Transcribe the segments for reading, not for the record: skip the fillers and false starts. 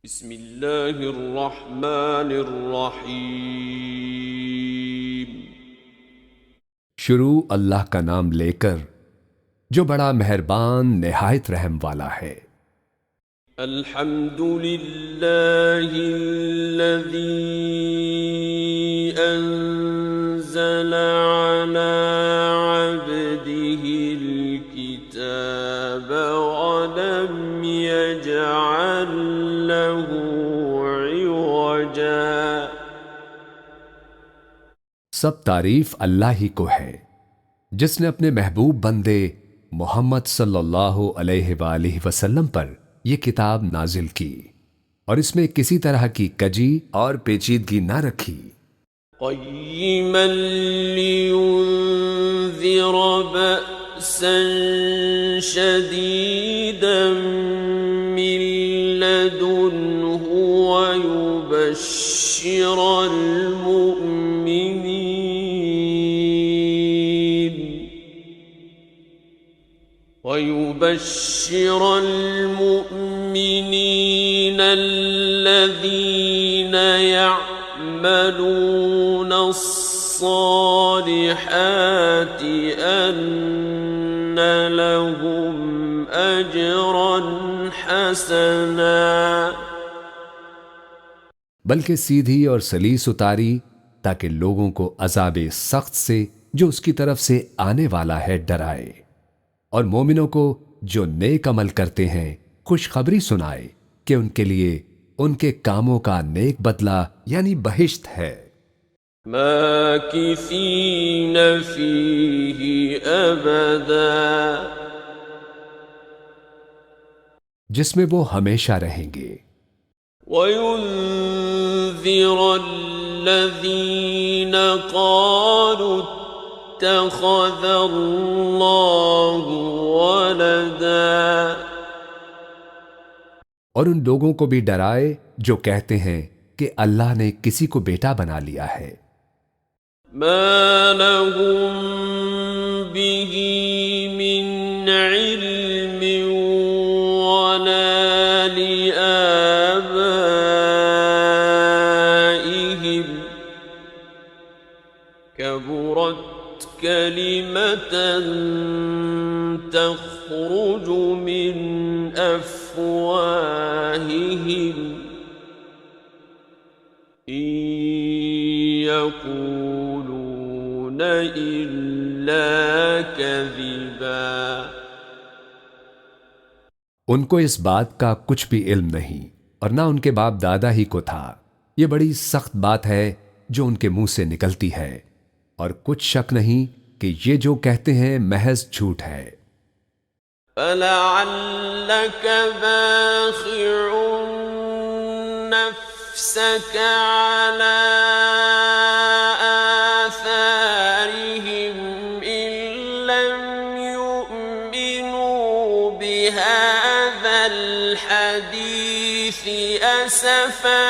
बिस्मिल्लाहिर्रहमानिर्रहीम। शुरू अल्लाह का नाम लेकर जो बड़ा मेहरबान निहायत रहम वाला है। अल्हम्दुलिल्लाहिल्लज़ी अंज़ला अला अब्दिहिल किताब वलम यजअल लहू इवजा। सब तारीफ अल्लाह ही को है जिसने अपने महबूब बंदे मोहम्मद सल्लल्लाहु अलैहि वसल्लम पर यह किताब नाजिल की और इसमें किसी तरह की कजी और पेचीदगी ना रखी। क़य्यिमन लियुन्ज़िर बअसन शदीदन मिन लदुन्हु वयुबश्शिरल मुमिनीन الذين يعملون الصالحات أن لهم أجرا حسنا। बल्कि सीधी और सलीस उतारी ताकि लोगों को अज़ाबे सख्त से जो उसकी तरफ से आने वाला है डराए, और मोमिनों को जो नेक अमल करते हैं खुशखबरी सुनाए कि उनके लिए उनके कामों का नेक बदला यानी बहिश्त है। माकिसीन फीही अबदा, जिसमें वो हमेशा रहेंगे। वयुन्ज़िरल्लज़ीन क़ालू इत्तख़ज़ल्लाहु वलदा, और उन लोगों को भी डराए जो कहते हैं कि अल्लाह ने किसी को बेटा बना लिया है। मा लहुम बिही मिन इल्मिन वला लिआबाइहिम कबुरत कलिमतन तख़रुजु मिन अफ़वाहिहिम इन यक़ूलून इल्ला कज़िबा। उनको इस बात का कुछ भी इल्म नहीं और ना उनके बाप दादा ही को था। ये बड़ी सख्त बात है जो उनके मुंह से निकलती है, और कुछ शक नहीं कि ये जो कहते हैं महज झूठ है। फलअल्लक बाखिउन नफ्सक अला आसारिहिम इन लम युमिनू बिहाज़ल हदीस असफा।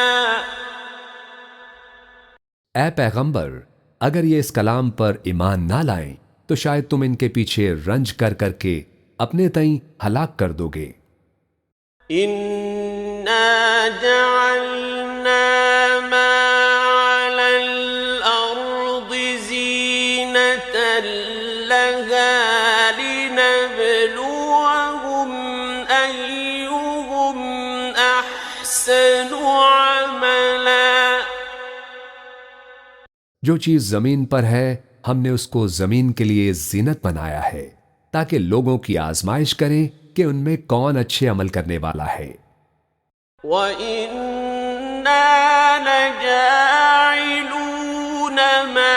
ए पैगंबर, अगर ये इस कलाम पर ईमान ना लाएं तो शायद तुम इनके पीछे रंज कर करके अपने तई हलाक कर दोगे। इन्ना जअलना मा अलल अर्दि ज़ीनतन लहा लिनब्लुवहुम अय्युहुम अहसनु अमला। जो चीज जमीन पर है हमने उसको जमीन के लिए जीनत बनाया है ताकि लोगों की आजमाइश करें कि उनमें कौन अच्छे अमल करने वाला है। वइन्ना लजाइलून मा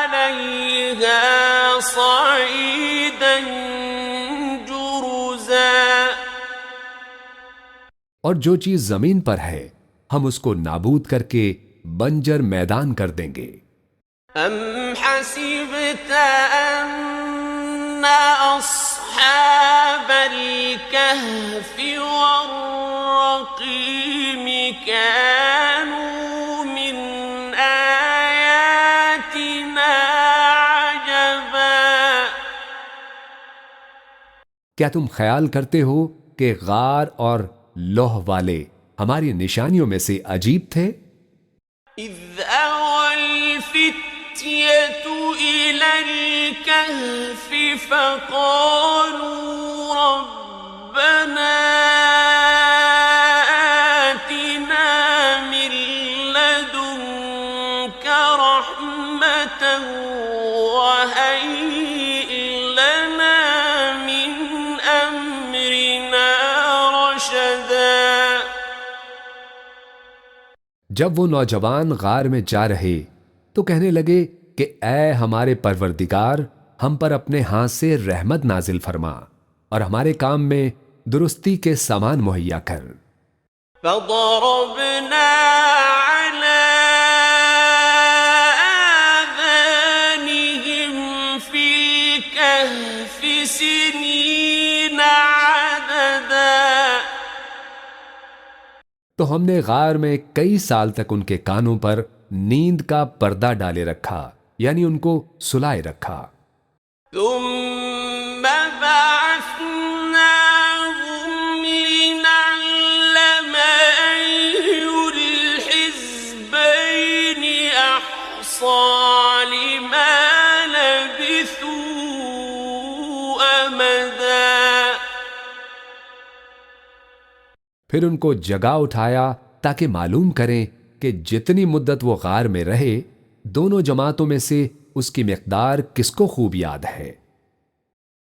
अलैहा सईदन जुरुज़ा। और जो चीज जमीन पर है हम उसको नाबूद करके बंजर मैदान कर देंगे। अम हसिबत अन्न अस्हाबल कहफि वर्रक़ीम कानू मिन आयातिना अजबा। क्या तुम ख्याल करते हो कि गार और लोह वाले हमारी निशानियों में से अजीब थे। إذ أوى الفتية إلى الكهف فقالوا ربنا آتنا من لدنك رحمة وهيئ لنا من أمرنا رشدا। जब वो नौजवान गार में जा रहे तो कहने लगे कि ऐ हमारे परवरदिगार, हम पर अपने हाथ से रहमत नाजिल फरमा और हमारे काम में दुरुस्ती के सामान मुहैया कर। فضربنا على آذانهم في الكهف سنين عددا। तो हमने गार में कई साल तक उनके कानों पर नींद का पर्दा डाले रखा, यानी उनको सुलाए रखा। ثم بعثناهم لنعلم أي الحزبين أحصى لما لبثوا أمدا। फिर उनको जगा उठाया ताकि मालूम करें कि जितनी मुद्दत वो गार में रहे, दोनों जमातों में से उसकी मिक़दार किसको खूब याद है।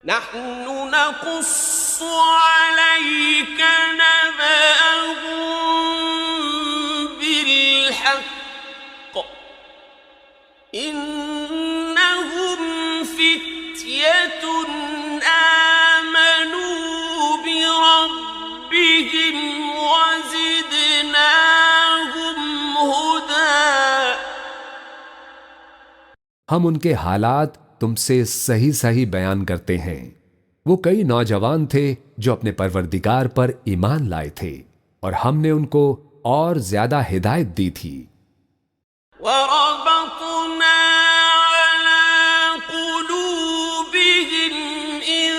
نحن نقص عليك نبأهم بالحق إنهم فتية آمنوا بربهم وزدناهم هدى। हम उनके हालात तुमसे सही सही बयान करते हैं। वो कई नौजवान थे जो अपने परवरदिगार पर ईमान लाए थे और हमने उनको और ज्यादा हिदायत दी थी। وربطنا على قلوبهم إذ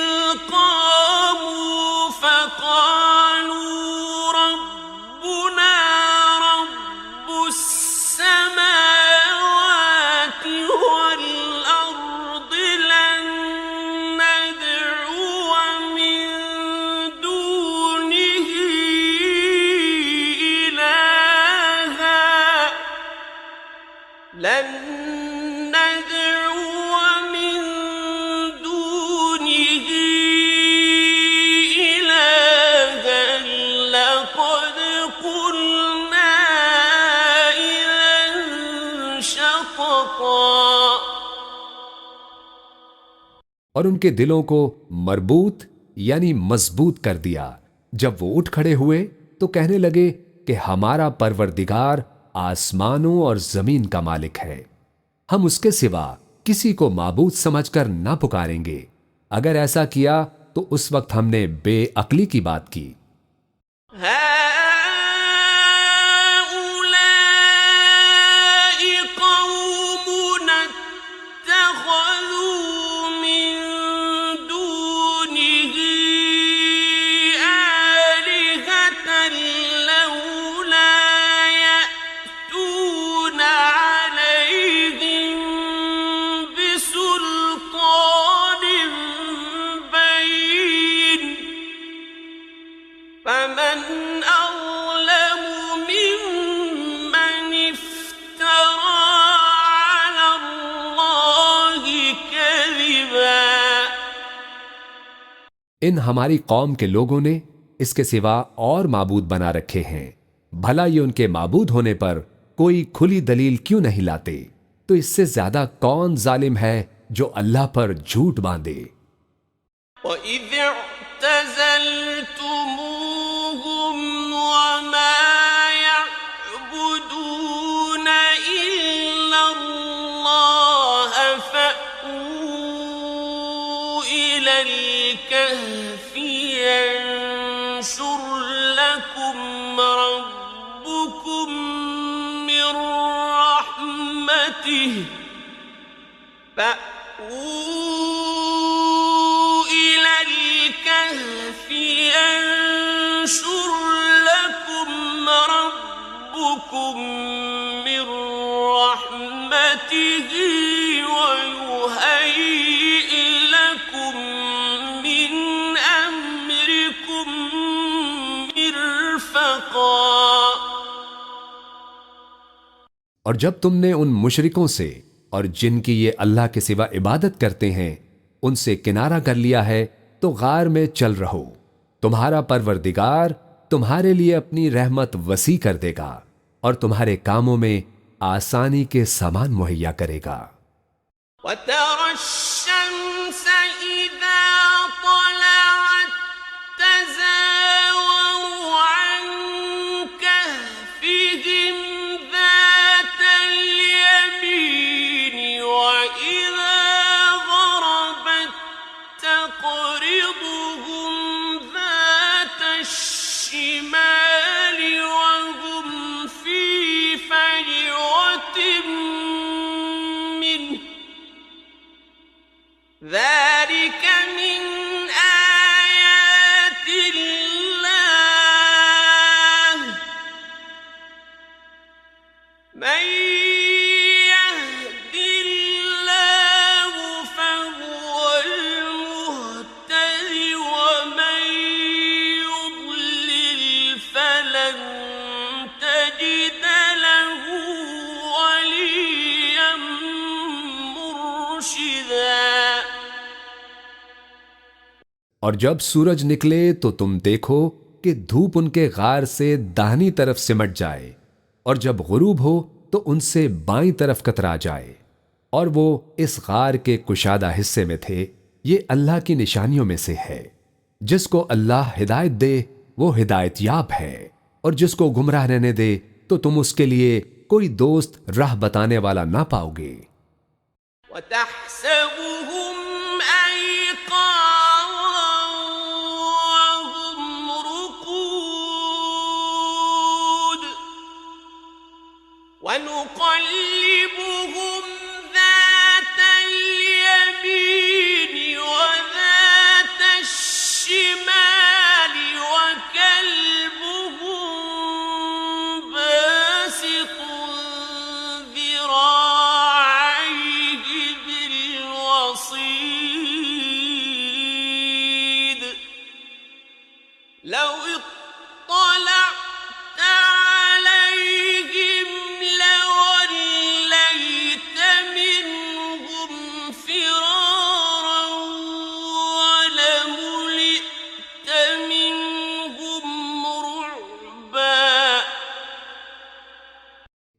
قاموا فقالوا ربنا رب السماوات والأرض لن ندعو من دونه إلها لن ندعو من دونه إلها لقد قلنا إذا شططا। और उनके दिलों को मरबूत यानी मजबूत कर दिया। जब वो उठ खड़े हुए तो कहने लगे कि हमारा परवरदिगार आसमानों और जमीन का मालिक है, हम उसके सिवा किसी को माबूद समझकर ना पुकारेंगे। अगर ऐसा किया तो उस वक्त हमने बेअक्ली की बात की। هؤلاء قوم اتخذوا من دونه آلهة لولا يأتون عليهم بسلطان بين فمن أظلم ممن افترى على الله كذبا। इन हमारी कौम के लोगों ने इसके सिवा और माबूद बना रखे हैं। भला ये उनके माबूद होने पर कोई खुली दलील क्यों नहीं लाते? तो इससे ज्यादा कौन जालिम है जो अल्लाह पर झूठ बांधे। وإذ اعتزلتموهم وما يعبدون إلا الله فأووا إلى الكهف ينشر لكم ربكم من رحمته فأووا إلى الكهف ينشر لكم ربكم من رحمته ويهيئ لكم من أمركم مرفقا। और जब तुमने उन मुशरिकों से और जिनकी ये अल्लाह के सिवा इबादत करते हैं उनसे किनारा कर लिया है तो गार में चल रहो, तुम्हारा परवरदिगार तुम्हारे लिए अपनी रहमत वसी कर देगा और तुम्हारे कामों में आसानी के सामान मुहैया करेगा। وترى الشمس إذا طلعت تزاور عن كهفهم ذات اليمين وإذا غربت تقرضهم ذات الشمال وهم في فجوة منه ذلك من آيات الله من يهد الله فهو المهتد ومن يضلل فلن تجد له وليا مرشدا। और जब सूरज निकले तो तुम देखो कि धूप उनके गार से दाहिनी तरफ सिमट जाए और जब गुरूब हो तो उनसे बाईं तरफ कतरा जाए और वो इस गार के कुशादा हिस्से में थे। ये अल्लाह की निशानियों में से है। जिसको अल्लाह हिदायत दे वो हिदायत याब है और जिसको गुमराह रहने दे तो तुम उसके लिए कोई दोस्त राह बताने वाला ना पाओगे। وتحسبهم أيقاظا وهم رقود ونقلبهم ذات اليمين وذات الشمال وكلبهم باسط ذراعيه بالوصيد لو اطلعت عليهم لوليت منهم فرارا ولملئت منهم رعبا।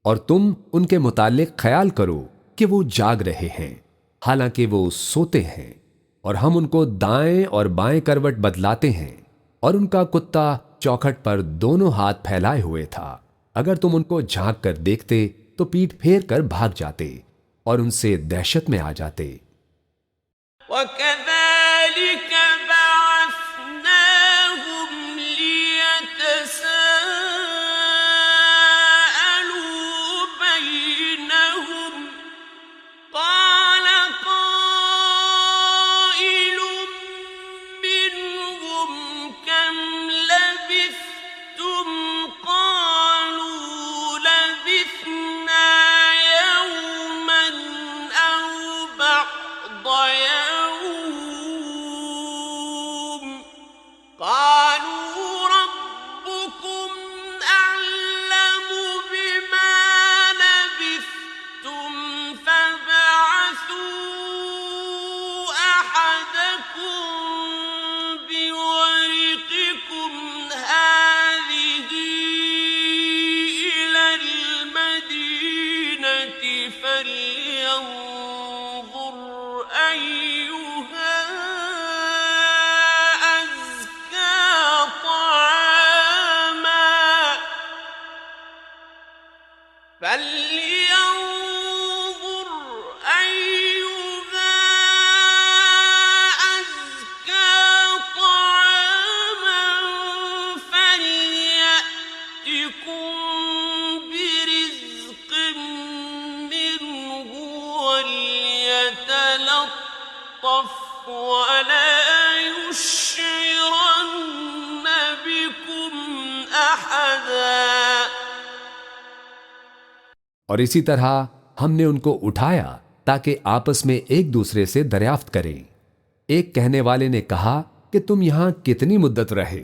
और तुम उनके मुतालिक ख्याल करो कि वो जाग रहे हैं हालांकि वो सोते हैं और हम उनको दाएं और बाएं करवट बदलाते हैं और उनका कुत्ता चौखट पर दोनों हाथ फैलाए हुए था। अगर तुम उनको झांक कर देखते तो पीठ फेर कर भाग जाते और उनसे दहशत में आ जाते। وكذلك بعثناهم ليتساءلوا بينهم قال قائل منهم كم لبثتم قالوا لبثنا يوما أو بعض يوم قالوا ربكم أعلم بما لبثتم فابعثوا أحدكم بورقكم هذه إلى المدينة فلينظر أيها أزكى طعاما فلينظر أيها أزكى طعاما فليأتكم برزق منه وليتلطف ولا يشعرن بكم أحدا और इसी तरह हमने उनको उठाया ताकि आपस में एक दूसरे से दरियाफ्त करें। एक कहने वाले ने कहा कि तुम यहां कितनी मुद्दत रहे?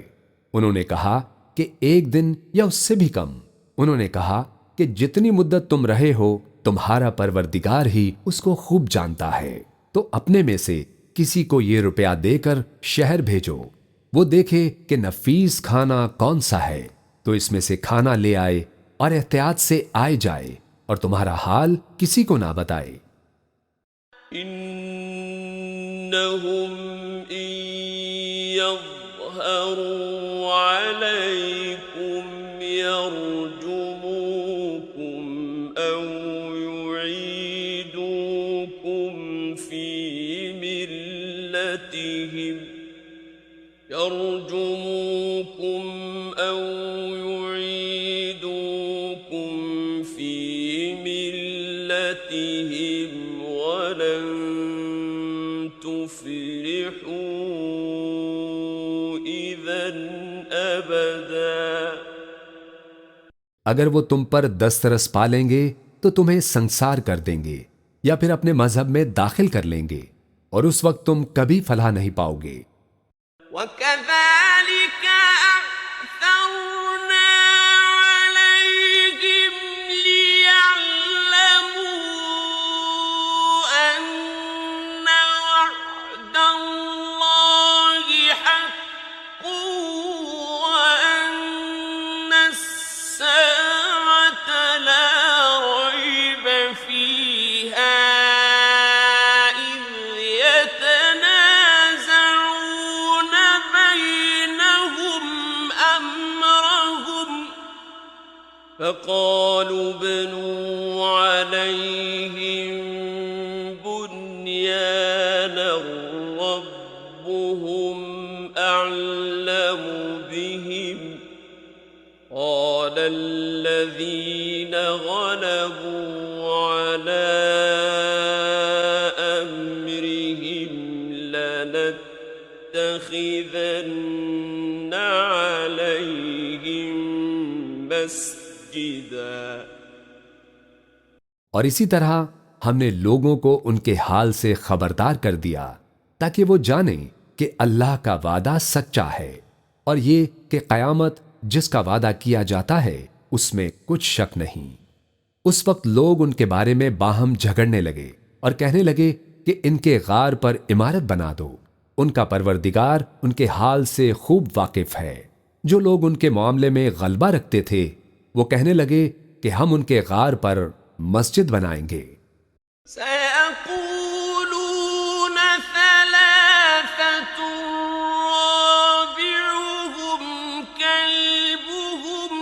उन्होंने कहा कि 1 दिन या उससे भी कम। उन्होंने कहा कि जितनी मुद्दत तुम रहे हो तुम्हारा परवरदिगार ही उसको खूब जानता है। तो अपने में से किसी को ये रुपया देकर शहर भेजो, वो देखे कि नफीस खाना कौन सा है, तो इसमें से खाना ले आए और एहतियात से आए जाए और तुम्हारा हाल किसी को ना बताए। इन्नहुम इन यज़हरू अलैकुम यरजुमुकुम औ युईदुकुम फी मिल्लतिहिम यरजुमुकुम औ युईदुकुम फी मिल्लतिहिम वलन तुफ्लिहू इज़न अबदा। अगर वो तुम पर दस्तरस पा लेंगे तो तुम्हें संसार कर देंगे या फिर अपने मजहब में दाखिल कर लेंगे और उस वक्त तुम कभी फलाह नहीं पाओगे। वकज़ालिक अअ्सरना अलैहिम लियअलमू अन्न वअदल्लाहि हक़्क़ुन व अन्न अस्साअत ला रैब फीहा इज़ यतनाज़ऊन बैनहुम अम्रहुम फ़क़ालू इब्नू अलैहिम बुन्यानन रब्बुहुम अअलमु बिहिम क़ाल الذين غلبوا على أمرهم لنتخذن عليهم مسجدا। और इसी तरह हमने लोगों को उनके हाल से खबरदार कर दिया ताकि वो जाने कि अल्लाह का वादा सच्चा है और ये कि कयामत जिसका वादा किया जाता है उसमें कुछ शक नहीं। उस वक्त लोग उनके बारे में बाहम झगड़ने लगे और कहने लगे कि इनके गार पर इमारत बना दो। उनका परवरदिगार उनके हाल से खूब वाकिफ है। जो लोग उनके मामले में गलबा रखते थे वो कहने लगे कि हम उनके गार पर मस्जिद बनाएंगे। सयक़ूलून सलासतुन राबिउहुम कल्बुहुम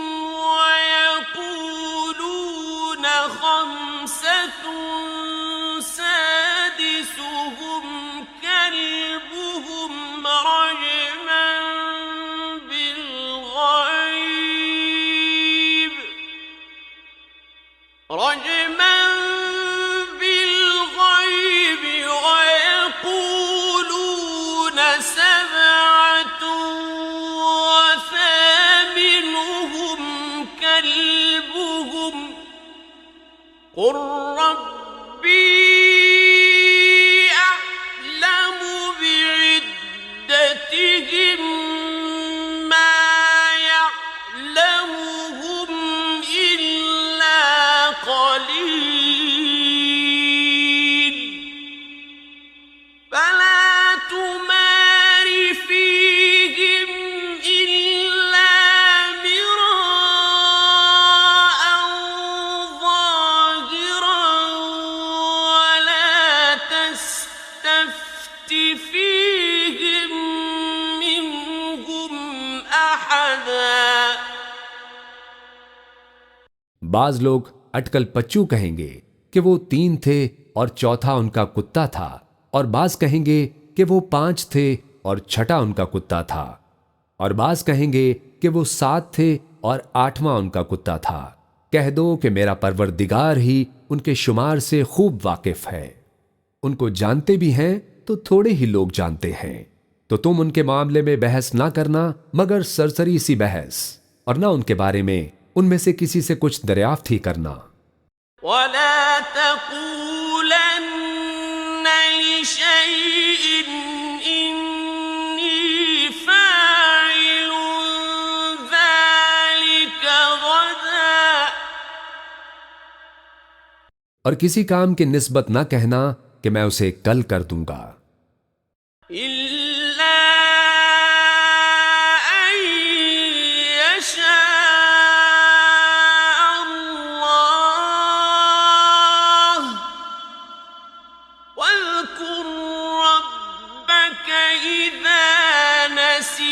वयक़ूलून खम्सतुन सादिसुहुम कल्बुहुम रजमन बिलग़ैब वयक़ूलून सबअतुन वथामिनुहुम कल्बुहुम क़ुल रब्बी अअलमु बिइद्दतिहिम मा यअलमुहुम इल्ला क़लील फला तुमार फ़ीहिम इल्ला मिराअन ज़ाहिरन वला तस्तफ्त फ़ीहिम मिनहुम अहदा। बाज लोग अटकल पच्चू कहेंगे कि वो 3 थे और चौथा उनका कुत्ता था, और बाज कहेंगे कि वो 5 थे और छठा उनका कुत्ता था, और बाज कहेंगे कि वो 7 थे और 8वां उनका कुत्ता था। कह दो कि मेरा परवरदिगार ही उनके शुमार से खूब वाकिफ है। उनको जानते भी हैं तो थोड़े ही लोग जानते हैं। तो तुम उनके मामले में बहस ना करना मगर सरसरी सी बहस, और ना उनके बारे में उनमें से किसी से कुछ दरियाफ्त ही करना। ولا تقولن لشيء إني فاعل ذلك غدا और किसी काम की निस्बत ना कहना कि मैं उसे कल कर दूंगा, إلا أن يشاء الله واذكر ربك إذا نسيت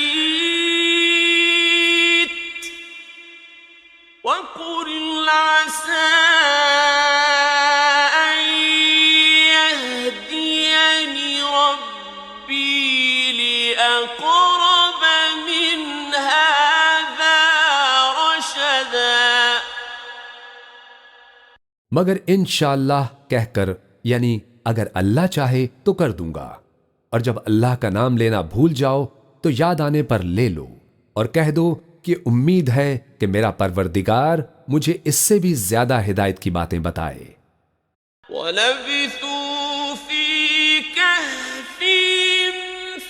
وقل عسى أن يهديني ربي لأقرب من هذا رشدا मगर इंशाअल्लाह कहकर, यानी अगर अल्लाह चाहे तो कर दूंगा, और जब अल्लाह का नाम लेना भूल जाओ तो याद आने पर ले लो और कह दो कि उम्मीद है कि मेरा परवरदिगार मुझे इससे भी ज्यादा हिदायत की बातें बताए। ولبثوا في كهفهم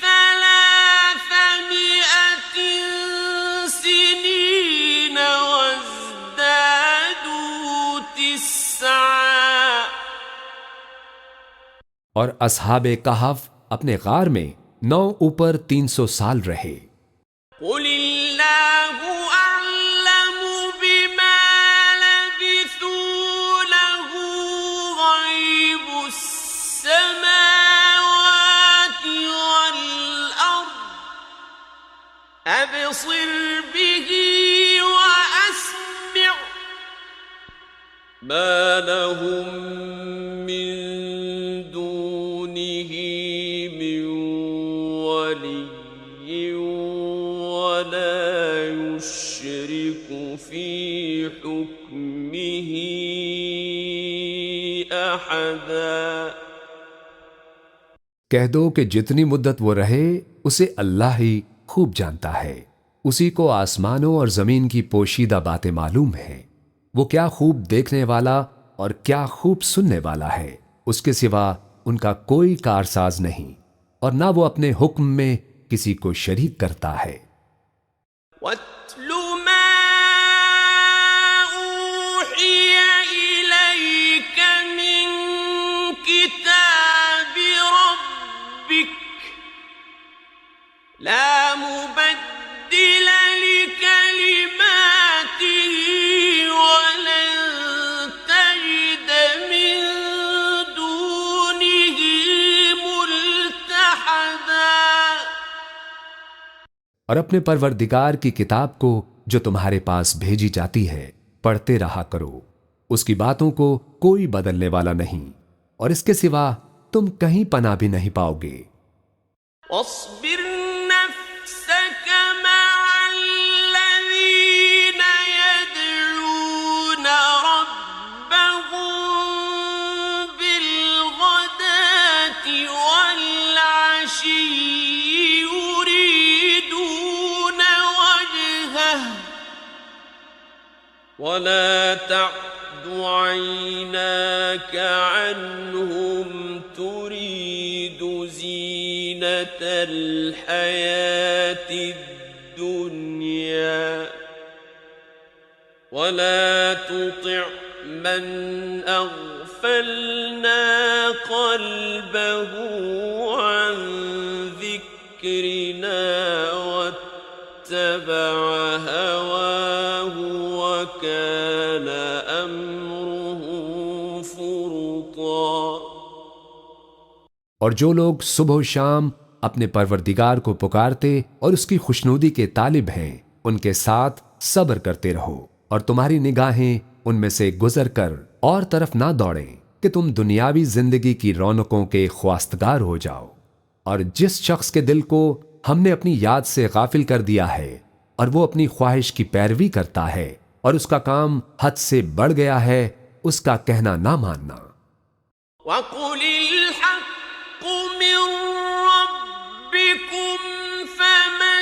300 سنين وازدادوا 9 और असहाबे कहफ अपने गार में 9 ऊपर 300 साल रहे। قل الله أعلم بما لبثوا له غيب السماوات والأرض أبصر به وأسمع ما لهم من دونه من ولي ولا يشرك في حكمه أحدا कह दो कि जितनी मुद्दत वो रहे उसे अल्लाह ही खूब जानता है। उसी को आसमानों और जमीन की पोशीदा बातें मालूम हैं। वो क्या खूब देखने वाला और क्या खूब सुनने वाला है। उसके सिवा उनका कोई कारसाज नहीं और ना वो अपने हुक्म में किसी को शरीक करता है। واتل ما أوحي إليك من كتاب ربك لا مبدل لكلماته ولن تجد من دونه ملتحدا और अपने परवरदिगार की किताब को जो तुम्हारे पास भेजी जाती है पढ़ते रहा करो। उसकी बातों को कोई बदलने वाला नहीं और इसके सिवा तुम कहीं पनाह भी नहीं पाओगे। واصبر نفسك مع الذين يدعون ربهم بالغداة والعشي يريدون وجهه ولا تعد عيناك عنهم تريد زينة الحياة الدنيا ولا تطع من أغفلنا قلبه عن ذكرنا واتبع هواه وكان أمره فرطا और जो लोग सुबह शाम अपने परवरदिगार को पुकारते और उसकी खुशनुदी के तालिब हैं उनके साथ सब्र करते रहो और तुम्हारी निगाहें उनमें से गुजर कर और तरफ ना दौड़ें कि तुम दुनियावी जिंदगी की रौनकों के ख्वास्तगार हो जाओ। और जिस शख्स के दिल को हमने अपनी याद से गाफिल कर दिया है और वो अपनी ख्वाहिश की पैरवी करता है और उसका काम हद से बढ़ गया है, उसका कहना ना मानना। وقل الحق من ربكم فمن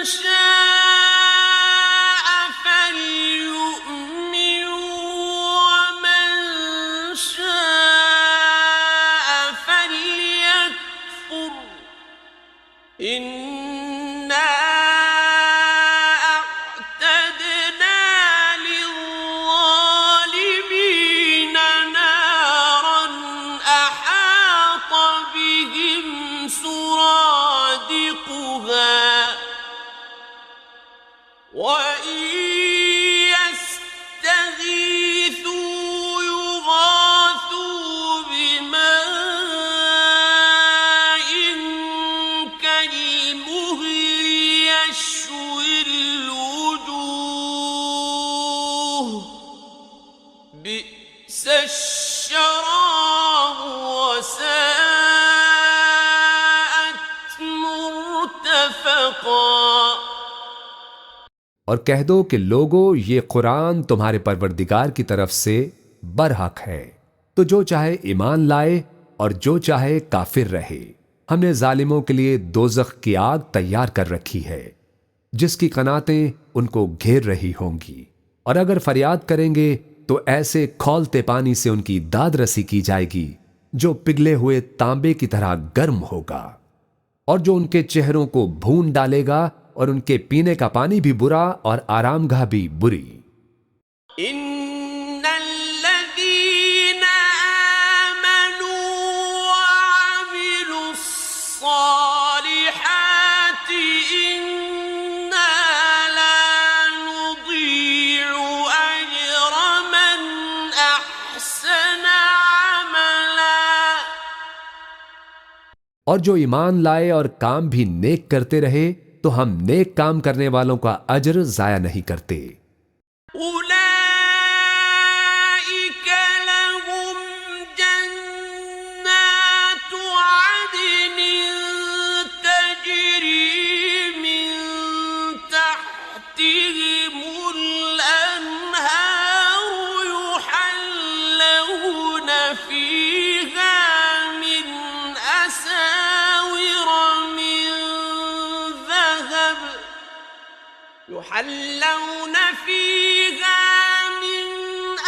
شاء فليؤمن ومن बि'स अश्शराब वसाअत मुर्तफक़ा। और कह दो कि लोगो ये कुरान तुम्हारे परवरदिगार की तरफ से बरहक है, तो जो चाहे ईमान लाए और जो चाहे काफिर रहे। हमने जालिमों के लिए दोजख की आग तैयार कर रखी है जिसकी कनातें उनको घेर रही होंगी, और अगर फरियाद करेंगे तो ऐसे खौलते पानी से उनकी दाद रसी की जाएगी जो पिघले हुए तांबे की तरह गर्म होगा, और जो उनके चेहरों को भून डालेगा, और उनके पीने का पानी भी बुरा और आरामगाह भी बुरी। इन्नल्लज़ीना आमनू वअमिलुस्सालिहाति इन्ना ला नुदीअु अज्र मन अहसना अमला। और जो ईमान लाए और काम भी नेक करते रहे तो हम नेक काम करने वालों का अज्र जाया नहीं करते। उलाइक लहुम जन्नातु अदनिन तजरी मिन तहतिहिमुल अन्हारु युहल्लौन फीहा मिन असाविर يحلون فيها من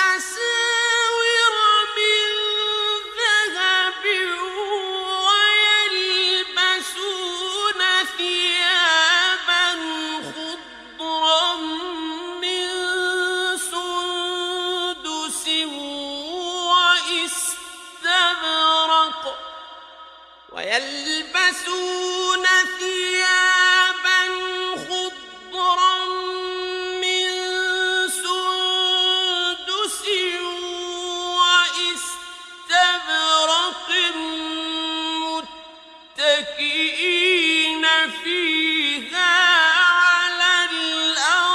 أساور من ذهب ويلبسون ثيابا خضرا من سندس واستبرق ويلبسون ثيابا خضرا من سندس واستبرق متكئين فيها على الأرائك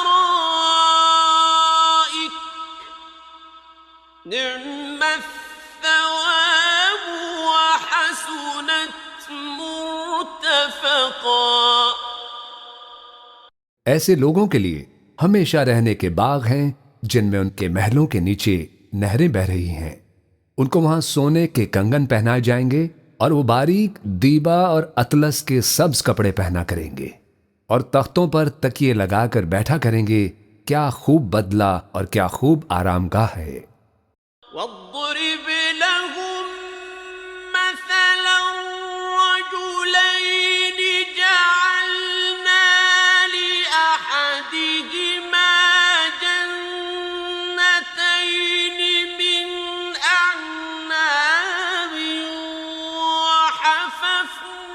نعم الثواب وحسنت مرتفقا। ऐसे लोगों के लिए हमेशा रहने के बाग हैं जिनमें उनके महलों के नीचे नहरें बह रही हैं। उनको वहां सोने के कंगन पहनाए जाएंगे और वो बारीक दीबा और अतलस के सब्ज कपड़े पहना करेंगे, और तख्तों पर तकिए लगाकर बैठा करेंगे। क्या खूब बदला और क्या खूब आरामगाह है। वद्रिब लहुम मसला रजुलैनि जअलना लिअहदिहिमा जन्नतैनि मिन अअनाबिन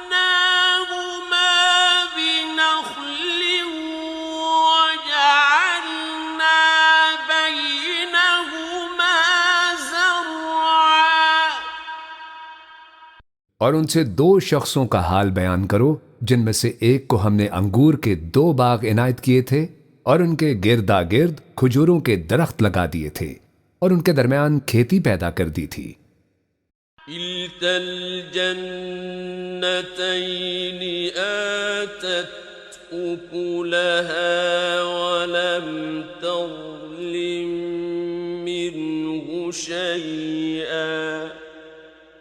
वहफफनाहुमा बिनख्लिन वजअलना बैनहुमा ज़रअ। और उनसे दो शख्सों का हाल बयान करो जिनमें से एक को हमने अंगूर के 2 बाग इनायत किए थे और उनके गिरदा गिर्द खजूरों के दरख्त लगा दिए थे और उनके दरमियान खेती पैदा कर दी थी। किल्तल जन्नतैनि आतत उकुलहा वलम तज़लिम मिन्हु शैआ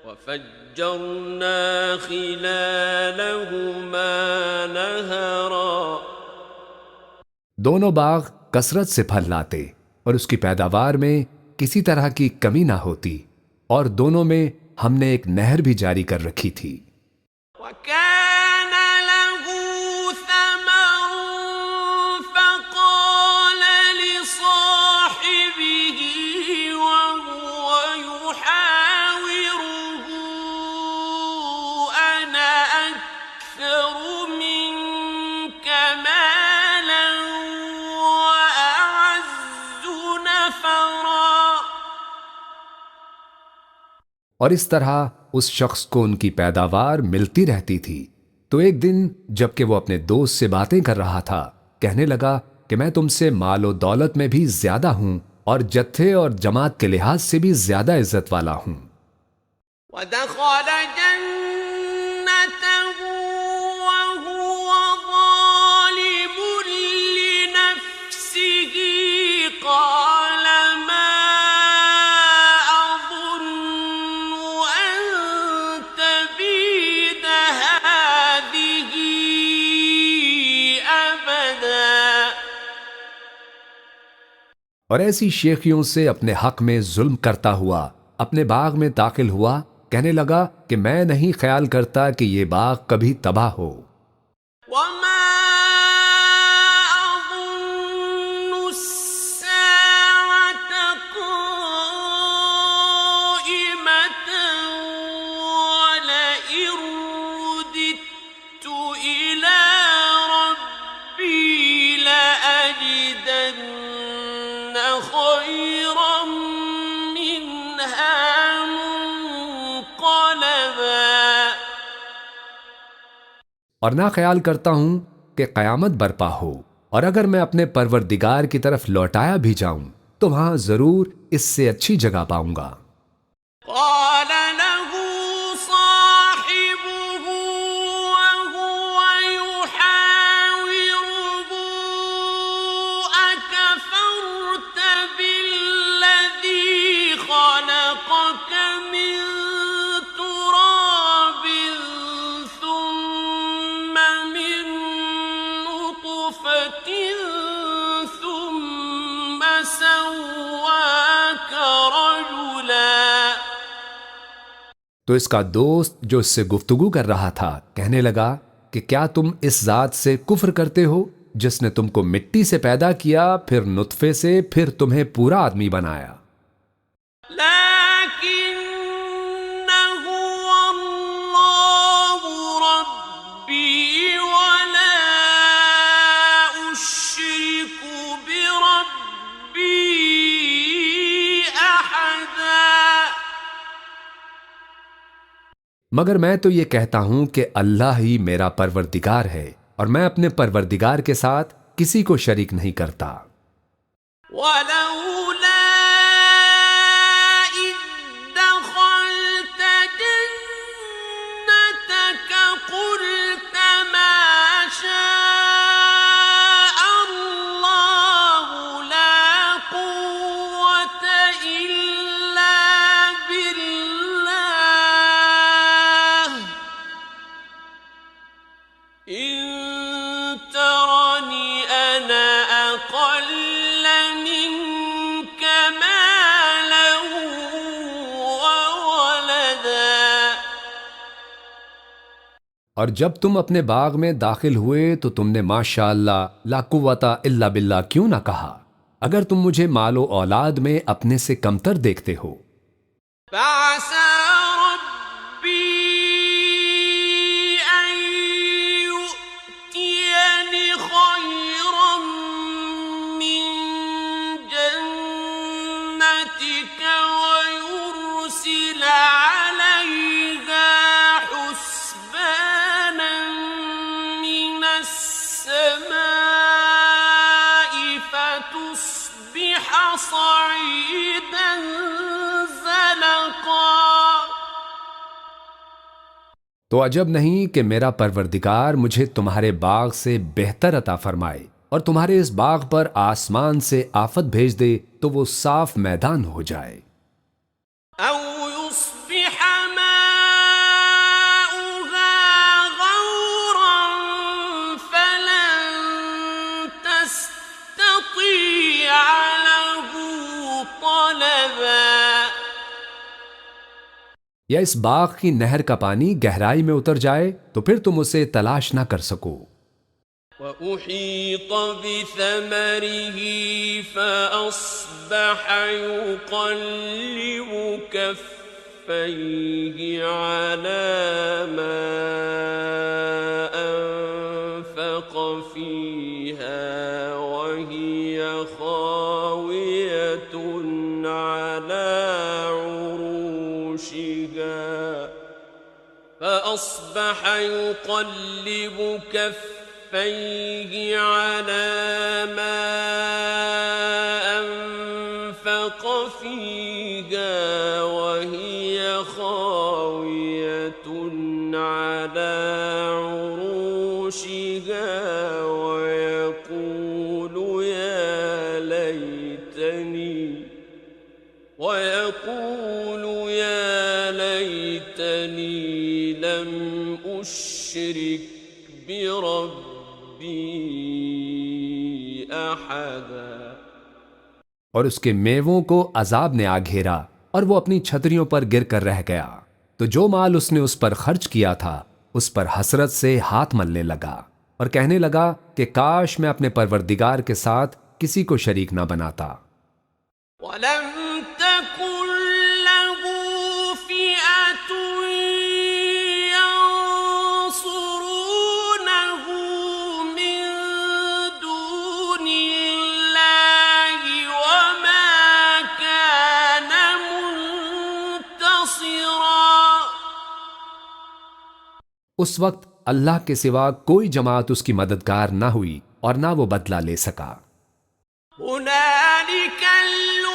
वफज्जरना खिलालहुमा नहरा। दोनों बाग कसरत से फल लाते और उसकी पैदावार में किसी तरह की कमी ना होती, और दोनों में हमने एक नहर भी जारी कर रखी थी। وكان له ثمر فقال لصاحبه وهو يحاوره أنا أكثر منك مالا وأعز نفرا। और इस तरह उस शख्स को उनकी पैदावार मिलती रहती थी। तो एक दिन जबकि वो अपने दोस्त से बातें कर रहा था, कहने लगा कि मैं तुमसे मालो दौलत में भी ज्यादा हूं और जत्थे और जमात के लिहाज से भी ज्यादा इज्जत वाला हूं। ودخل جنته وهو ظالم لنفسه قال ما أظن أن تبيد هذه أبدا। और ऐसी शेखियों से अपने हक में जुल्म करता हुआ अपने बाग में दाखिल हुआ, कहने लगा कि मैं नहीं ख्याल करता कि ये बाग कभी तबाह हो। وما أظن الساعة قائمة ولئن رددت إلى ربي لأجدن خيرا منها منقلبا। और ना ख्याल करता हूं कि कयामत बरपा हो, और अगर मैं अपने परवरदिगार की तरफ लौटाया भी जाऊं तो वहां जरूर इससे अच्छी जगह पाऊंगा। قال له صاحبه وهو يحاوره أكفرت بالذي خلقك من تراب ثم من نطفة ثم سواك رجلا। तो इसका दोस्त जो इससे गुफ्तगू कर रहा था कहने लगा कि क्या तुम इस जात से कुफ्र करते हो जिसने तुमको मिट्टी से पैदा किया, फिर नुत्फे से, फिर तुम्हें पूरा आदमी बनाया। لكنه الله ربي ولا أشرك بربي أحدا। मगर मैं तो ये कहता हूं कि अल्लाह ही मेरा परवरदिगार है और मैं अपने परवरदिगार के साथ किसी को शरीक नहीं करता। ولولا إذ دخلت جنتك قلت ما شاء الله لا قوة إلا بالله إن ترني أنا أقل منك مالا وولدا। और जब तुम अपने बाग में दाखिल हुए तो तुमने माशाअल्लाह ला कुव्वता इल्ला बिल्लाह क्यों ना कहा, अगर तुम मुझे मालो औलाद में अपने से कमतर देखते हो। فعسى ربي أن يؤتيني خيرا من جنتك ويرسل عليها حسبانا من السماء فتصبح صعيدا زلقا। तो अजब नहीं कि मेरा परवरदिगार मुझे तुम्हारे बाग से बेहतर अता फरमाए और तुम्हारे इस बाग पर आसमान से आफत भेज दे तो वो साफ मैदान हो जाए। أو يصبح ماؤها غورا فلن تستطيع له طلبا। या इस बाग की नहर का पानी गहराई में उतर जाए तो फिर तुम उसे तलाश ना कर सको। وأحيط بثمره فأصبح يقلب كفيه على ما أنفق فيها وهي خاوية على عروشها فأصبح يقلب كفيه على ما أنفق فيها وهي خاوية على عروشها ويقول يا ليتني لم أشرك بربي أحدا। और उसके मेवों को अजाब ने आ घेरा और वो अपनी छतरियों पर गिर कर रह गया। तो जो माल उसने उस पर खर्च किया था उस पर हसरत से हाथ मलने लगा और कहने लगा कि काश मैं अपने परवरदिगार के साथ किसी को शरीक ना बनाता। वलम तकुन लहू फिअतुन यंसुरूनहु मिन दूनिल्लाहि वमा कान मुंतसिरा। उस वक्त अल्लाह के सिवा कोई जमात उसकी मददगार ना हुई और ना वो बदला ले सका। हुनालिकल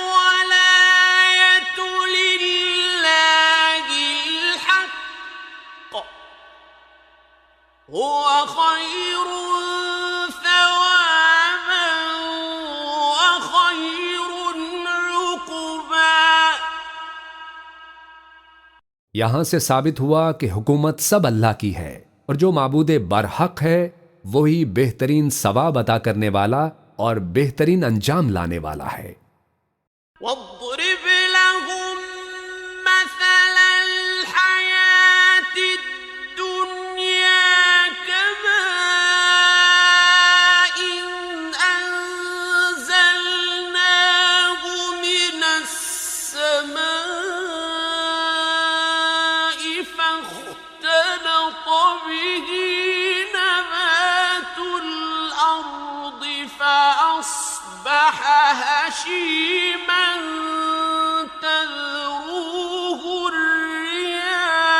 वलायतु लिल्लाहिल हक़ हुवा खैरुन सवाबन व खैरुन उक़बा। यहां से साबित हुआ कि हुकूमत सब अल्लाह की है और जो माबूदे बरहक है वही बेहतरीन सवाब अता करने वाला और बेहतरीन अंजाम लाने वाला है। वद्रिब लहुम मसलल हयातिद दुनिया कमाइन अंज़लनाहु मिनस समाई फख्तलत बिही नबातुल अर्दि فأصبح هشيما تذروه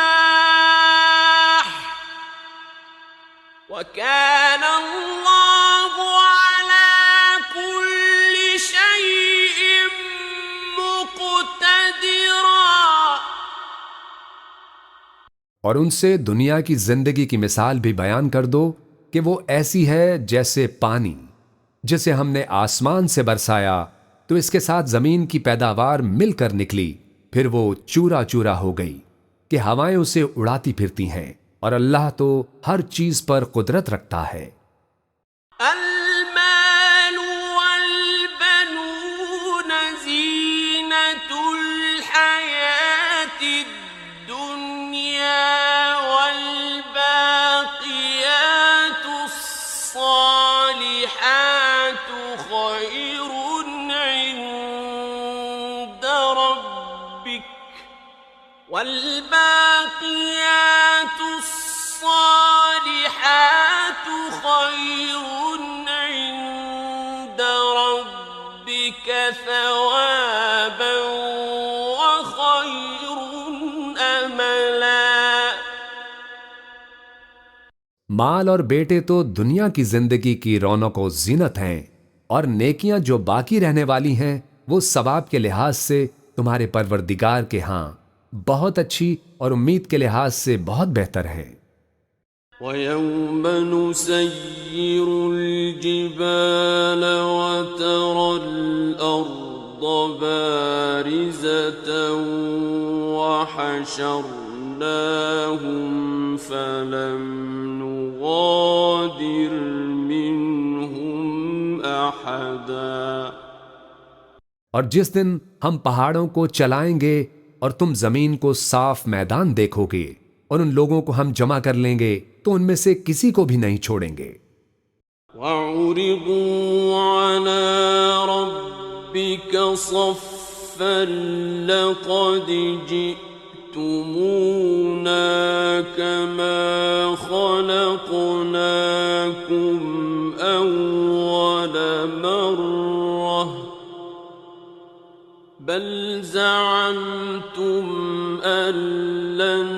الرياح وكان الله على كل شيء مقتدرا। और उनसे दुनिया की जिंदगी की मिसाल भी बयान कर दो कि वो ऐसी है जैसे पानी जिसे हमने आसमान से बरसाया तो इसके साथ जमीन की पैदावार मिलकर निकली, फिर वो चूरा चूरा हो गई कि हवाएं उसे उड़ाती फिरती हैं। और अल्लाह तो हर चीज पर कुदरत रखता है। अलमालु वल्बनून ज़ीनतुल हयातिद दुनिया वल्बाक़ियातुस सालिहातु खैरुन इंद रब्बिक वल्बाक़ियातुस सालिहातु खैरुन इंद रब्बिक सवाबन व खैरुन अमला। माल और बेटे तो दुनिया की जिंदगी की रौनक और जीनत हैं और नेकियां जो बाकी रहने वाली हैं वो सवाब के लिहाज से तुम्हारे परवरदिगार के हां बहुत अच्छी और उम्मीद के लिहाज से बहुत बेहतर है। वयौम नुसय्यिरुल जिबाल वतरल अर्द बारिज़तन वहशरनाहुम फलम नुगादिर मिनहुम अहदा। और जिस दिन हम पहाड़ों को चलाएंगे और तुम जमीन को साफ मैदान देखोगे और उन लोगों को हम जमा कर लेंगे तो उनमें से किसी को भी नहीं छोड़ेंगे। वउरिदू अला रब्बिक सफ़्फ़न लक़द जि'तुमूना कमा ख़लक़नाकुम अव्वल मर्रह बल ज़अमतुम अन लन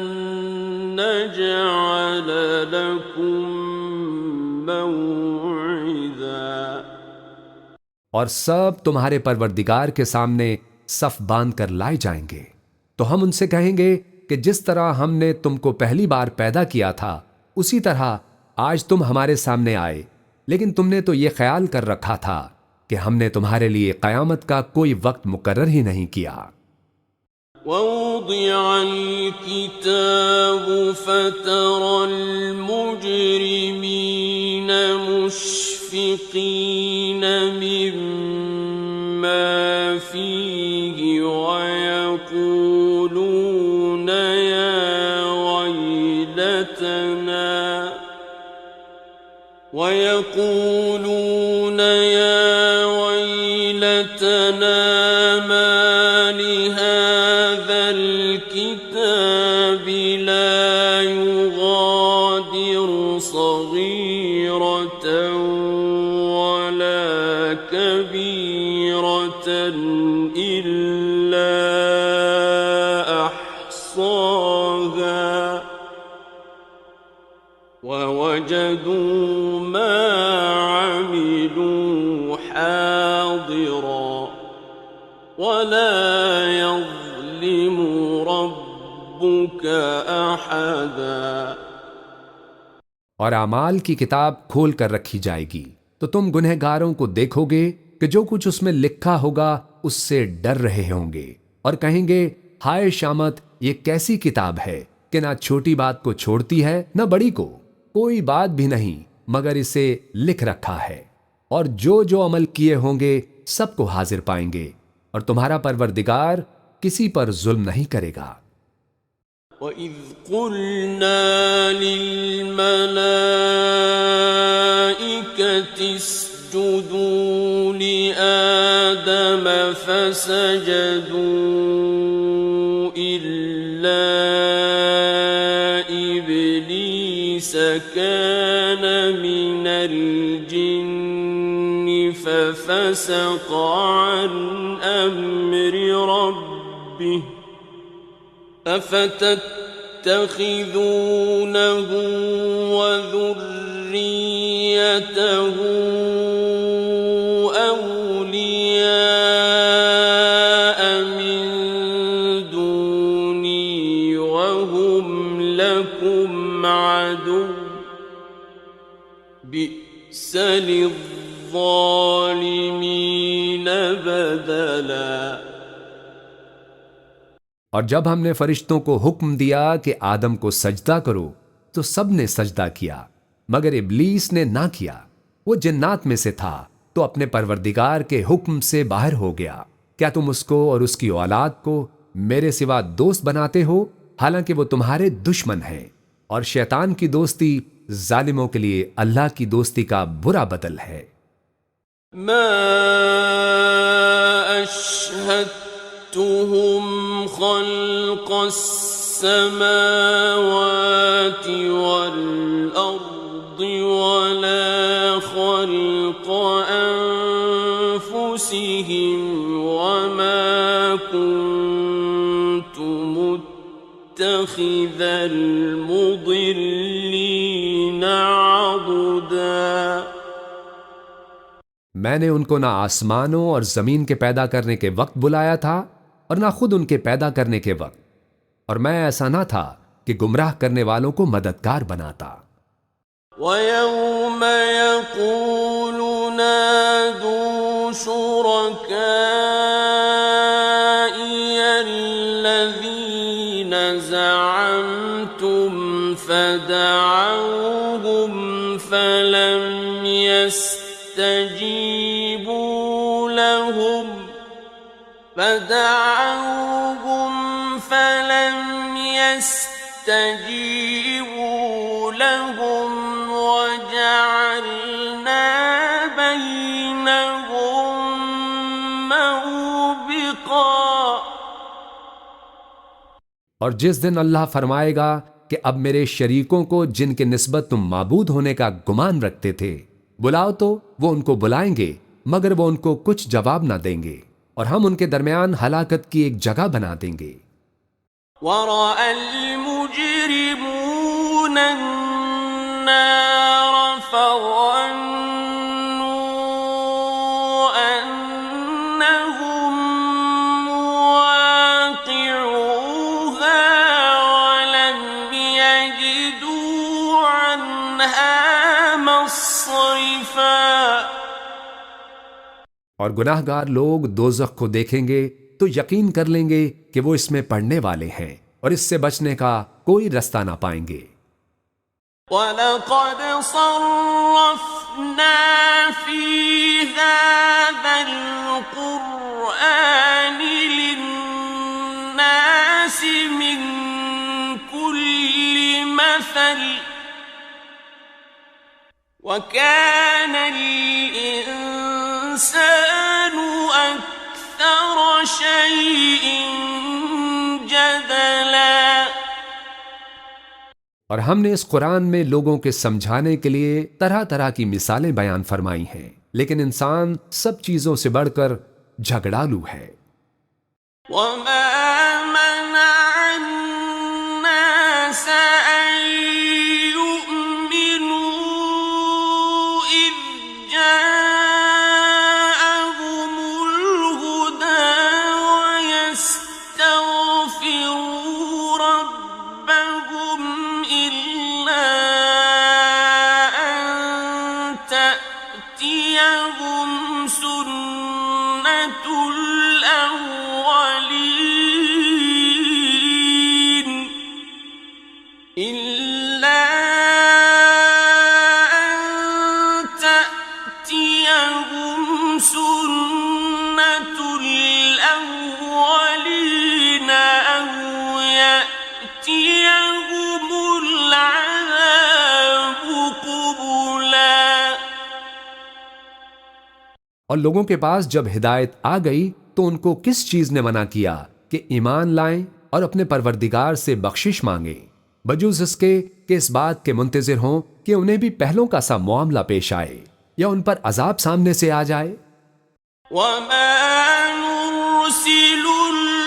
नजअल लकुम मौइदा। और सब तुम्हारे परवरदिगार के सामने सफ बांध कर लाए जाएंगे। तो हम उनसे कहेंगे कि जिस तरह हमने तुमको पहली बार पैदा किया था उसी तरह आज तुम हमारे सामने आए, लेकिन तुमने तो ये ख्याल कर रखा था कि हमने तुम्हारे लिए क़यामत का कोई वक्त मुकर्रर ही नहीं किया। ووضع الكتاب فترى المجرمين مشفقين مما فيه ويقولون يا ويلتنا ما لهذا الكتاب لا يغادر صغيرة ولا كبيرة إلا أحصاها ووجدوا ما عملوا حاضرا ولا يظلم ربك أحدا। और आमाल की किताब खोल कर रखी जाएगी तो तुम गुनहगारों को देखोगे कि जो कुछ उसमें लिखा होगा उससे डर रहे होंगे और कहेंगे, हाय शामत, ये कैसी किताब है कि ना छोटी बात को छोड़ती है न बड़ी को, कोई बात भी नहीं मगर इसे लिख रखा है। और जो जो अमल किए होंगे सबको हाजिर पाएंगे और तुम्हारा परवरदिगार किसी पर जुल्म नहीं करेगा। وَإِذْ قُلْنَا لِلْمَلَائِكَةِ اسْجُدُوا لِآدَمَ فَسَجَدُوا إِلَّا إِبْلِيسَ كَانَ مِنَ الْجِنِّ فَفَسَقَ عَنْ أَمْرِ رَبِّهِ أفتتخذونه وذريته أولياء من دوني وهم لكم عدو بئس للظالمين بدلا। और जब हमने फरिश्तों को हुक्म दिया कि आदम को सजदा करो तो सब ने सजदा किया मगर इब्लीस ने ना किया। वो जिन्नात में से था तो अपने परवरदिगार के हुक्म से बाहर हो गया। क्या तुम उसको और उसकी औलाद को मेरे सिवा दोस्त बनाते हो, हालांकि वो तुम्हारे दुश्मन हैं। और शैतान की दोस्ती जालिमों के लिए अल्लाह की दोस्ती का बुरा बदल है। أشهدتهم خلق السماوات والأرض ولا خلق أنفسهم وما كنت متخذ المضلين عضدا। मैंने उनको ना आसमानों और जमीन के पैदा करने के वक्त बुलाया था और ना खुद उनके पैदा करने के वक्त, और मैं ऐसा ना था कि गुमराह करने वालों को मददगार बनाता। وَيَوْمَ يَقُولُ نَادُوا شُرَكَائِيَ الَّذِينَ زَعَمْتُمْ فَدَعَوْهُمْ فَلَمْ يستجيبوا لهم وجعلنا بينهم موبقا। और जिस दिन अल्लाह फरमाएगा कि अब मेरे शरीकों को जिनके निस्बत तुम माबूद होने का गुमान रखते थे बुलाओ, तो वो उनको बुलाएंगे मगर वो उनको कुछ जवाब ना देंगे और हम उनके दरमियान हलाकत की एक जगह बना देंगे। وَرَأَى الْمُجْرِمُونَ النَّارَ فَظَنُّوا और गुनाहगार लोग दोज़ख को देखेंगे तो यकीन कर लेंगे कि वो इसमें पड़ने वाले हैं और इससे बचने का कोई रास्ता ना पाएंगे। وَلَقَدْ صَرَّفْنَا فِي هَذَا الْقُرْآنِ لِلنَّاسِ مِنْ كُلِّ مَثَلٍ وَكَانَ الْإِنسَانُ أَكْثَرَ شَيْءٍ جَدَلًا। और हमने इस कुरान में लोगों के समझाने के लिए तरह तरह की मिसालें बयान फरमाई हैं, लेकिन इंसान सब चीजों से बढ़कर झगड़ालू है। وَمَا مَنَعَ النَّاسَ أَن يُؤْمِنُوا إِذْ جَاءَهُمُ الْهُدَىٰ وَيَسْتَغْفِرُوا رَبَّهُمْ إِلَّا أَن تَأْتِيَهُمْ سُنَّةُ الْأَوَّلِينَ إِلَّا أَن تَأْتِيَهُمْ سُنَّةُ الْأَوَّلِينَ أَوْ يَأْتِيَهُمُ الْعَذَابُ قُبُلًا। और लोगों के पास जब हिदायत आ गई तो उनको किस चीज ने मना किया कि ईमान लाएं और अपने परवरदिगार से बख्शिश मांगे, बजूज इसके कि इस बात के मुंतजिर हों कि उन्हें भी पहलों का सा मामला पेश आए या उन पर अजाब सामने से आ जाए। وَمَا نُرْسِلُ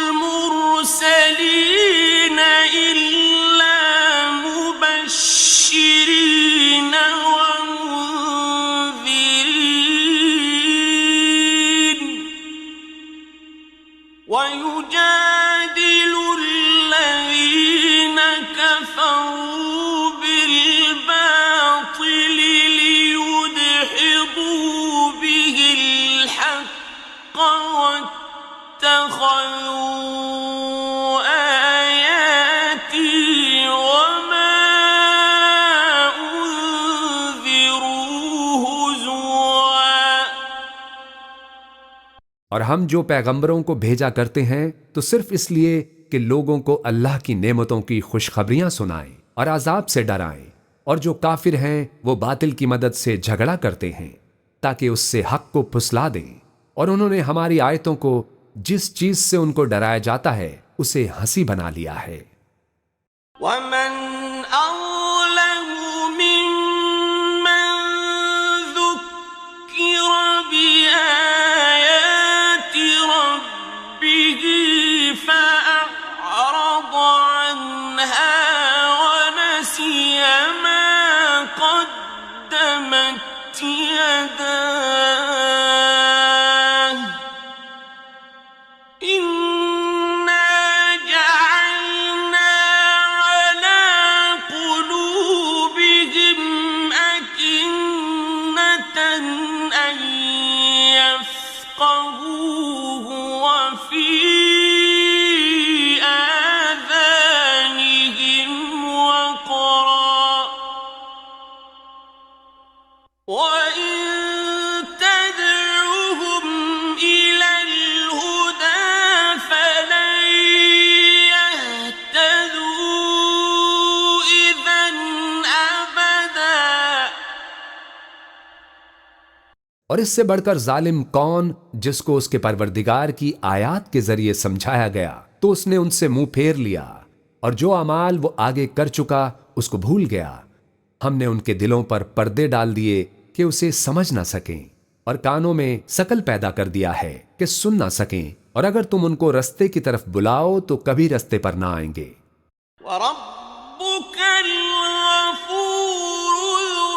الْمُرْسَلِينَ إِلَّا مُبَشِّرِينَ وَمُنذِرِينَ وَيُجَادِلُ الَّذِينَ كَفَرُوا بِالْبَاطِلِ لِيُدْحِضُوا بِهِ الْحَقَّ وَاتَّخَذُوا آيَاتِي وَمَا أُنذِرُوا هُزُوًا۔ और हम जो पैगंबरों को भेजा करते हैं तो सिर्फ इसलिए कि लोगों को अल्लाह की नेमतों की खुशखबरियां सुनाएं और अजाब से डराएं, और जो काफिर हैं वो बातिल की मदद से झगड़ा करते हैं ताकि उससे हक को फुसला दें। और उन्होंने हमारी आयतों को जिस चीज से उनको डराया जाता है उसे हंसी बना लिया है। وَمَنْ أَظْلَمُ مِمَّنْ ذُكِّرَ بِآيَاتِ رَبِّهِ فَأَعْرَضَ عَنْهَا وَنَسِيَ مَا قَدَّمَتْ يَدَاهُ إِنَّا جَعَلْنَا عَلَى قُلُوبِهِمْ أَكِنَّةً أَن يَفْقَهُوهُ وَفِي آذَانِهِمْ وَقْرًا وَإِن تَدْعُهُمْ إِلَى الْهُدَىٰ فَلَن يَهْتَدُوا إِذًا أَبَدًا۔ और इससे बढ़कर जालिम कौन जिसको उसके परवरदिगार की आयात के जरिए समझाया गया तो उसने उनसे मुंह फेर लिया, और जो अमाल वो आगे कर चुका उसको भूल गया। हमने उनके दिलों पर पर्दे डाल दिए कि उसे समझ ना सकें, और कानों में सकल पैदा कर दिया है कि सुन ना सकें, और अगर तुम उनको रस्ते की तरफ बुलाओ तो कभी रस्ते पर ना आएंगे। وَرَبُّكَ الْغَفُورُ ذُو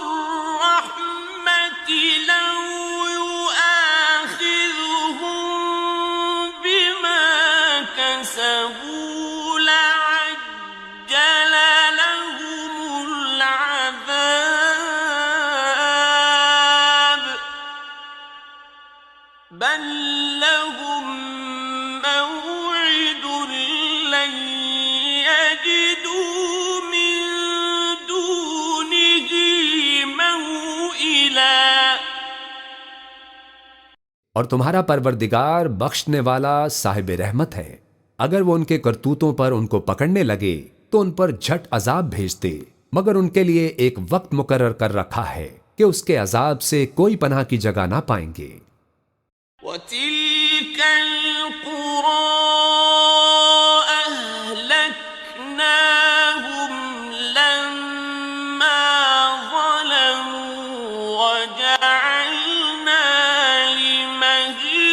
الرَّحْمَةِ لَوْ يُؤَاخِذُهُم بِمَا كَسَبُوا لَعَجَّلَ لَهُمُ الْعَذَابَ بَلْ تجدوا من دونه موئلا. और तुम्हारा परवरदिगार बख्शने वाला साहिब रहमत है। अगर वो उनके करतूतों पर उनको पकड़ने लगे तो उन पर झट अजाब भेज दे, मगर उनके लिए एक वक्त मुकर्रर कर रखा है कि उसके अजाब से कोई पनाह की जगह ना पाएंगे। وتلك القرى أهلكناهم لما ظلموا وجعلنا لمهلكهم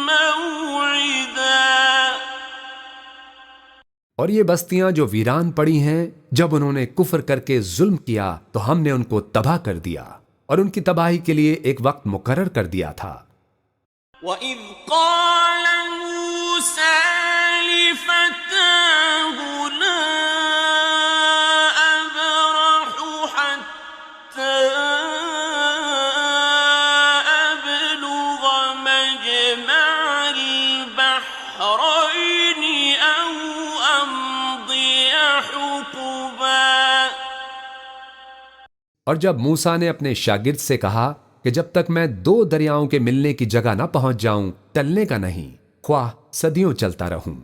موعدا. और ये बस्तियां जो वीरान पड़ी हैं, जब उन्होंने कुफ्र करके जुल्म किया तो हमने उनको तबाह कर दिया और उनकी तबाही के लिए एक वक्त मुकर्रर कर दिया था। وَإِذْ قَالَ مُوسَى لِفَتَاهُ لَا أَبْرَحُ حَتَّى أَبْلُغَ مَجْمَعَ الْبَحْرَيْنِ أَوْ أَمْضِيَ حُقُبًا. और जब मूसा ने अपने शागिर्द से कहा कि जब तक मैं 2 दरियाओं के मिलने की जगह ना पहुंच जाऊं, टलने का नहीं, ख्वाह सदियों चलता रहूं।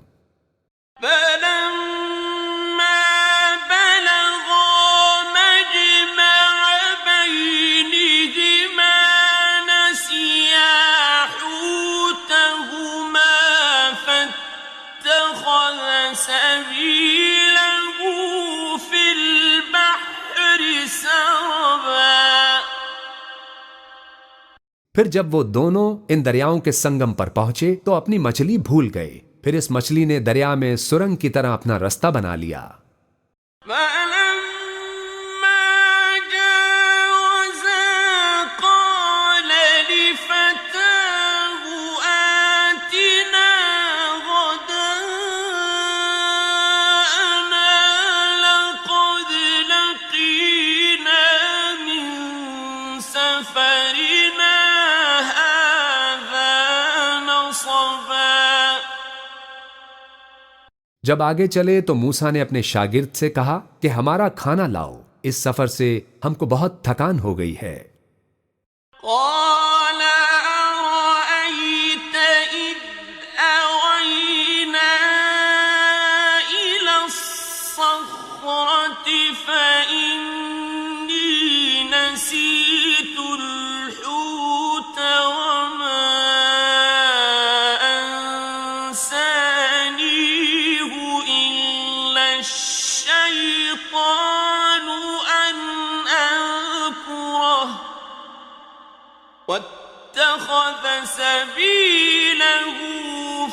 فَلَمَّا بَلَغَا مَجْمَعَ بَيْنِهِمَا نَسِيَا حُوتَهُمَا فَاتَّخَذَ سَبِيلَهُ فِي الْبَحْرِ سَرَبًا. फिर जब वो दोनों इन दरियाओं के संगम पर पहुंचे तो अपनी मछली भूल गए। फिर इस मछली ने दरिया में सुरंग की तरह अपना रास्ता बना लिया। فَلَمَّا جَاوَزَا قَالَ لِفَتَاهُ آتِنَا غَدَاءَنَا لَقَدْ لَقِينَا مِن سَفَرِنَا هَٰذَا نَصَبًا. जब आगे चले तो मूसा ने अपने शागिर्द से कहा कि हमारा खाना लाओ, इस सफर से हमको बहुत थकान हो गई है। قَالَ أَرَأَيْتَ إِذْ أَوَيْنَا إِلَى الصَّخْرَةِ فَإِنِّي نَسِيتُ الْحُوتَ وَمَا أَنسَانِيهُ إِلَّا الشَّيْطَانُ أَنْ أَذْكُرَهُ وَاتَّخَذَ سَبِيلَهُ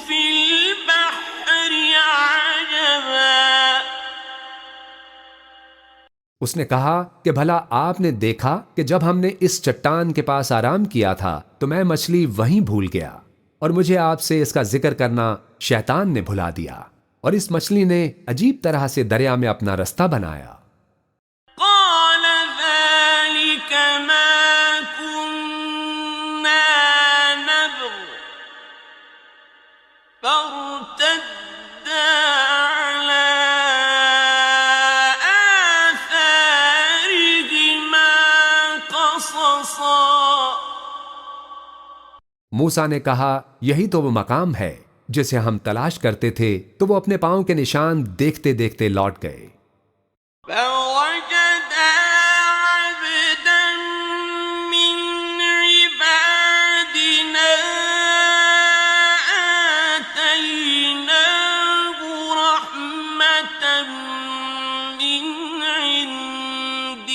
فِي الْبَحْرِ عَجَبًا. उसने कहा कि भला आपने देखा कि जब हमने इस चट्टान के पास आराम किया था तो मैं मछली वहीं भूल गया और मुझे आपसे इसका जिक्र करना शैतान ने भुला दिया और इस मछली ने अजीब तरह से दरिया में अपना रास्ता बनाया। قَالَ ذَلِكَ مَا كُنَّا نَبْغِ فَارْتَدَّا عَلَىٰ آثَارِهِمَا قَصَصًا. मूसा ने कहा, यही तो वो मकाम है जिसे हम तलाश करते थे। तो वो अपने पांव के निशान देखते देखते लौट गए। فَوَجَدَا عَبْدًا مِّنْ عِبَادِنَا آتَيْنَاهُ رَحْمَةً مِّنْ عِندِنَا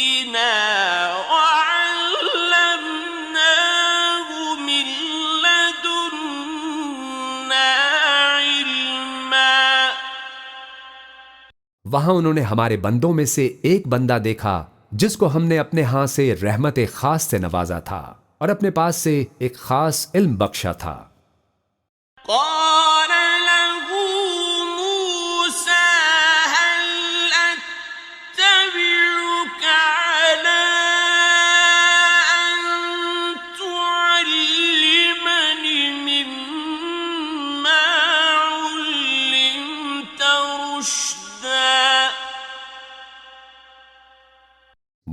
وَعَلَّمْنَاهُ مِن لَّدُنَّا عِلْمًا. वहां उन्होंने हमारे बंदों में से एक बंदा देखा जिसको हमने अपने हाथ से रहमत खास से नवाजा था और अपने पास से एक खास इल्म बख्शा था। قَالَ لَهُ مُوسَىٰ هَلْ أَتَّبِعُكَ عَلَىٰ أَن تُعَلِّمَنِ مِمَّا عُلِّمْتَ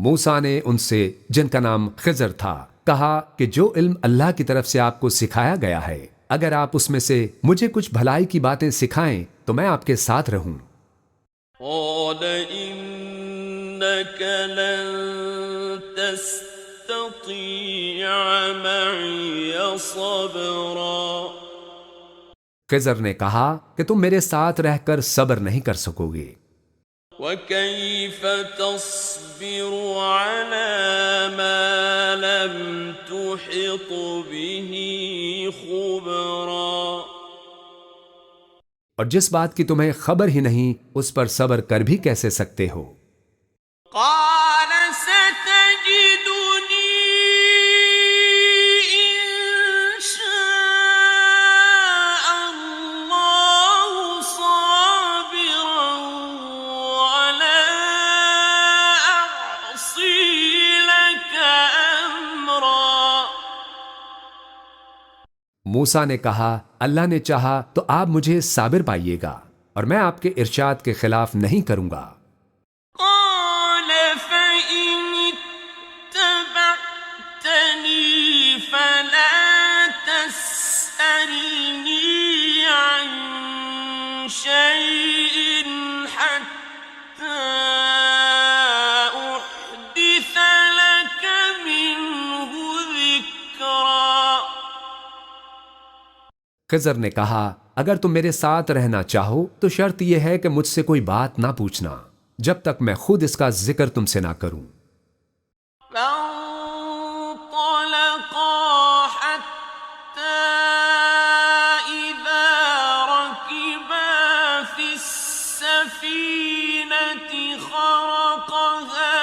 मूसा ने उनसे, जिनका नाम खिजर था, कहा कि जो इल्म अल्लाह की तरफ से आपको सिखाया गया है, अगर आप उसमें से मुझे कुछ भलाई की बातें सिखाएं तो मैं आपके साथ रहूं। قال إنك لن تستطيع معي صبرا खिजर ने कहा कि तुम मेरे साथ रहकर सब्र नहीं कर सकोगे। وكيف تصبر على ما لم تحط به خبرا और जिस बात की तुम्हें खबर ही नहीं, उस पर सब्र कर भी कैसे सकते हो। قال ستجدني إن شاء الله صابرا ولا أعصي لك أمرا मूसा ने कहा, अल्लाह ने चाहा तो आप मुझे साबिर पाइएगा और मैं आपके इरशाद के खिलाफ नहीं करूंगा। قال فإن اتبعتني فلا تسألني عن شيء حتى أحدث لك منه ذكرا खिजर ने कहा, अगर तुम मेरे साथ रहना चाहो तो शर्त यह है कि मुझसे कोई बात ना पूछना जब तक मैं खुद इसका जिक्र तुमसे ना करूं। فانطلقا حتى إذا ركبا في السفينة خرقها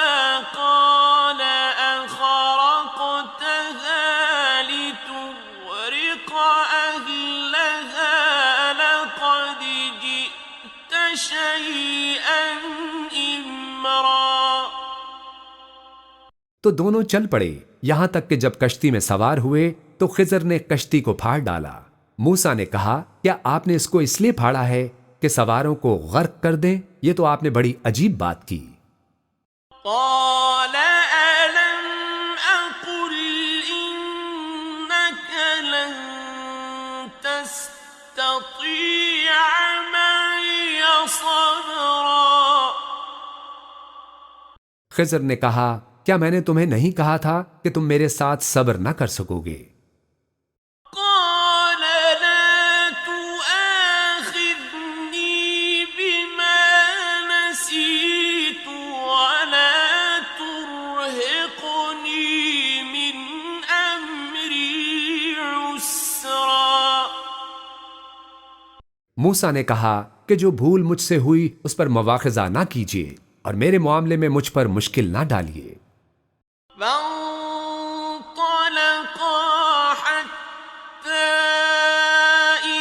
قال أخرقتها لتغرق أهلها لقد جئت شيئا إمرا तो दोनों चल पड़े, यहां तक कि जब कश्ती में सवार हुए तो खिजर ने कश्ती को फाड़ डाला। मूसा ने कहा, क्या आपने इसको इसलिए फाड़ा है कि सवारों को गर्क कर दें? ये तो आपने बड़ी अजीब बात की। قال ألم أقل إنك لن تستطيع معي صبرا खिजर ने कहा, क्या मैंने तुम्हें नहीं कहा था कि तुम मेरे साथ सब्र ना कर सकोगे? قال لا تؤاخذني بما نسيت ولا ترهقني من أمري عسرا मूसा ने कहा कि जो भूल मुझसे हुई उस पर मवाखिजा ना कीजिए और मेरे मामले में मुझ पर मुश्किल ना डालिए। فانطلقا حتى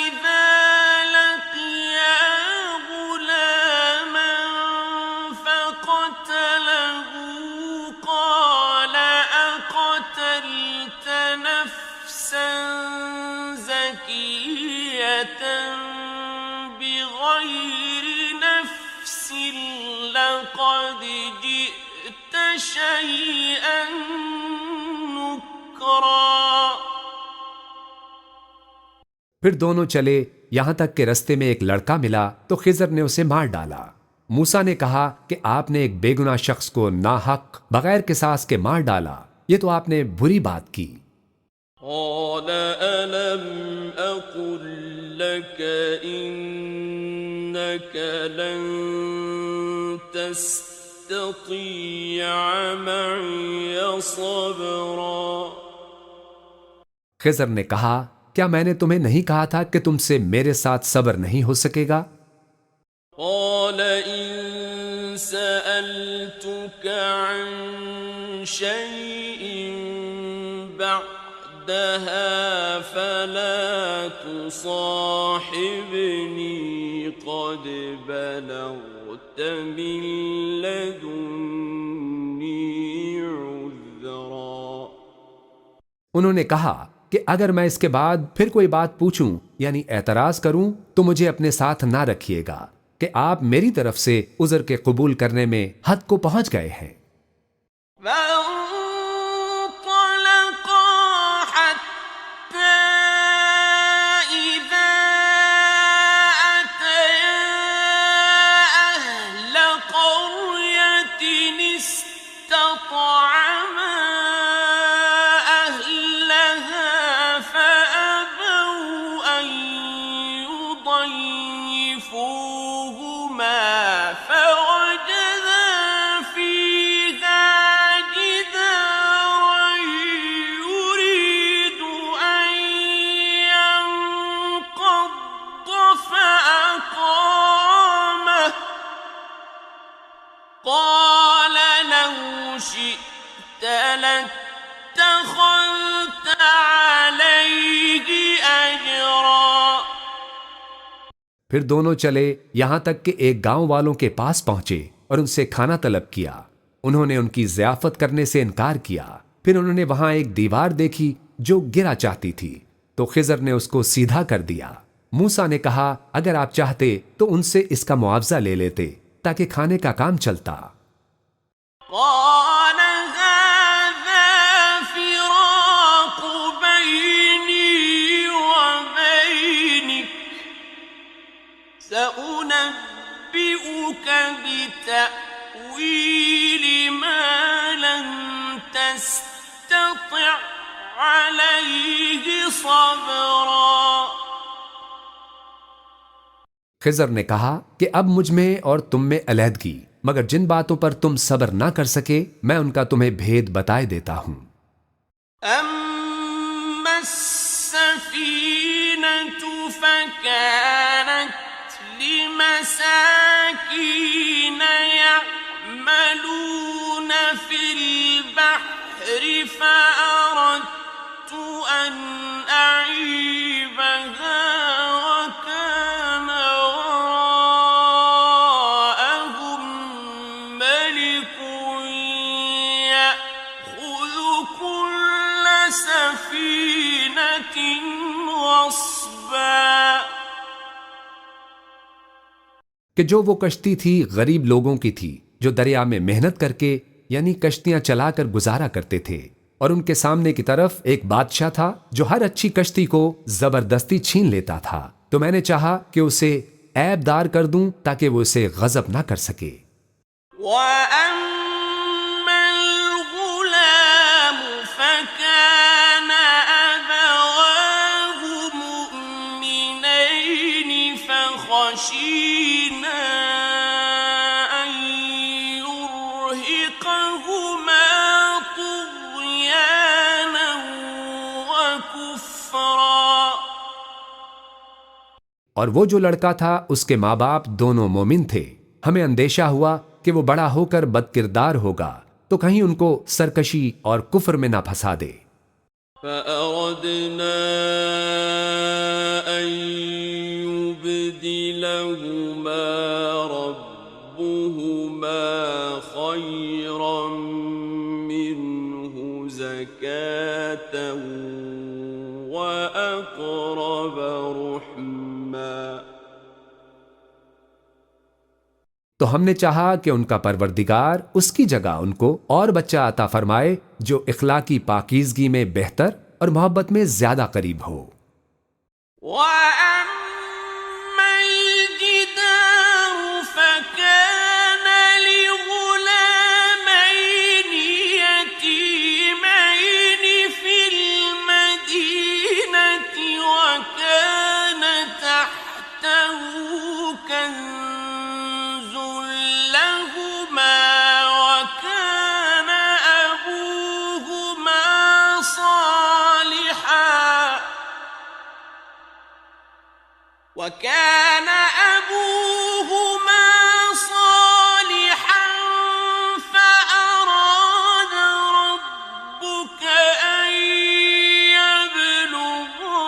إذا لقيا غلاما فقتله قال أقتلت نفسا زكية بغير نفس لقد جئت شيئا نكرا फिर दोनों चले, यहां तक कि रास्ते में एक लड़का मिला तो खिजर ने उसे मार डाला। मूसा ने कहा कि आपने एक बेगुनाह शख्स को नाहक बगैर किसास के मार डाला, ये तो आपने बुरी बात की। قال ألم أقل لك إنك لن تستطيع معي صبرا खिजर ने कहा, क्या मैंने तुम्हें नहीं कहा था कि तुमसे मेरे साथ सब्र नहीं हो सकेगा? قال إن سألتك عن شيء بعدها فلا تصاحبني قد بلغت من لدني عذرا उन्होंने कहा कि अगर मैं इसके बाद फिर कोई बात पूछूं यानी एतराज करूं तो मुझे अपने साथ ना रखिएगा कि आप मेरी तरफ से उज़र के कबूल करने में हद को पहुंच गए हैं। فانطلقا حتى إذا أتيا أهل قرية استطعما أهلها فأبوا أن يضيفوهما فوجدا فيها جدارا يريد أن ينقض فأقامه قال لو شئت لاتخذت عليه أجرا फिर दोनों चले यहां तक कि एक गांव वालों के पास पहुंचे और उनसे खाना तलब किया। उन्होंने उनकी ज़ियाफत करने से इनकार किया। फिर उन्होंने वहां एक दीवार देखी जो गिरा चाहती थी, तो खिज़र ने उसको सीधा कर दिया। मूसा ने कहा, अगर आप चाहते तो उनसे इसका मुआवजा ले लेते ताकि खाने का काम चलता। قال هذا فراق بيني وبينك سأنبئك بتأويل ما لم تستطع عليه صبرا खिज़र ने कहा कि अब मुझ में और तुम में अलहदगी, मगर जिन बातों पर तुम सब्र ना कर सके मैं उनका तुम्हें भेद बताए देता हूं। أما السفينة فكانت لمساكين يعملون في البحر فأردت أن أعيبها وكان وراءهم ملك يأخذ كل سفينة غصبا कि जो वो कश्ती थी गरीब लोगों की थी जो दरिया में मेहनत करके यानी कश्तियां चलाकर गुजारा करते थे, और उनके सामने की तरफ एक बादशाह था जो हर अच्छी कश्ती को जबरदस्ती छीन लेता था। तो मैंने चाहा कि उसे ऐबदार कर दूं ताकि वो उसे गजब ना कर सके। وأما الغلام فكان أبواه مؤمنين فخشينا أن يرهقهما طغيانا وكفرا और वो जो लड़का था उसके माँ बाप दोनों मोमिन थे। हमें अंदेशा हुआ कि वो बड़ा होकर बदकिरदार होगा तो कहीं उनको सरकशी और कुफ्र में ना फंसा दे। فأردنا أن يبدلهما ربهما خيرا منه زكاة وأقرب رحما तो हमने चाहा कि उनका परवरदिगार उसकी जगह उनको और बच्चा अता फरमाए जो इखलाकी पाकीज़गी में बेहतर और मोहब्बत में ज्यादा करीब हो। وأما الجدار فكان لغلامين يتيمين في المدينة وكان تحته كنز لهما وكان أبوهما صالحا فأراد ربك أن يبلغا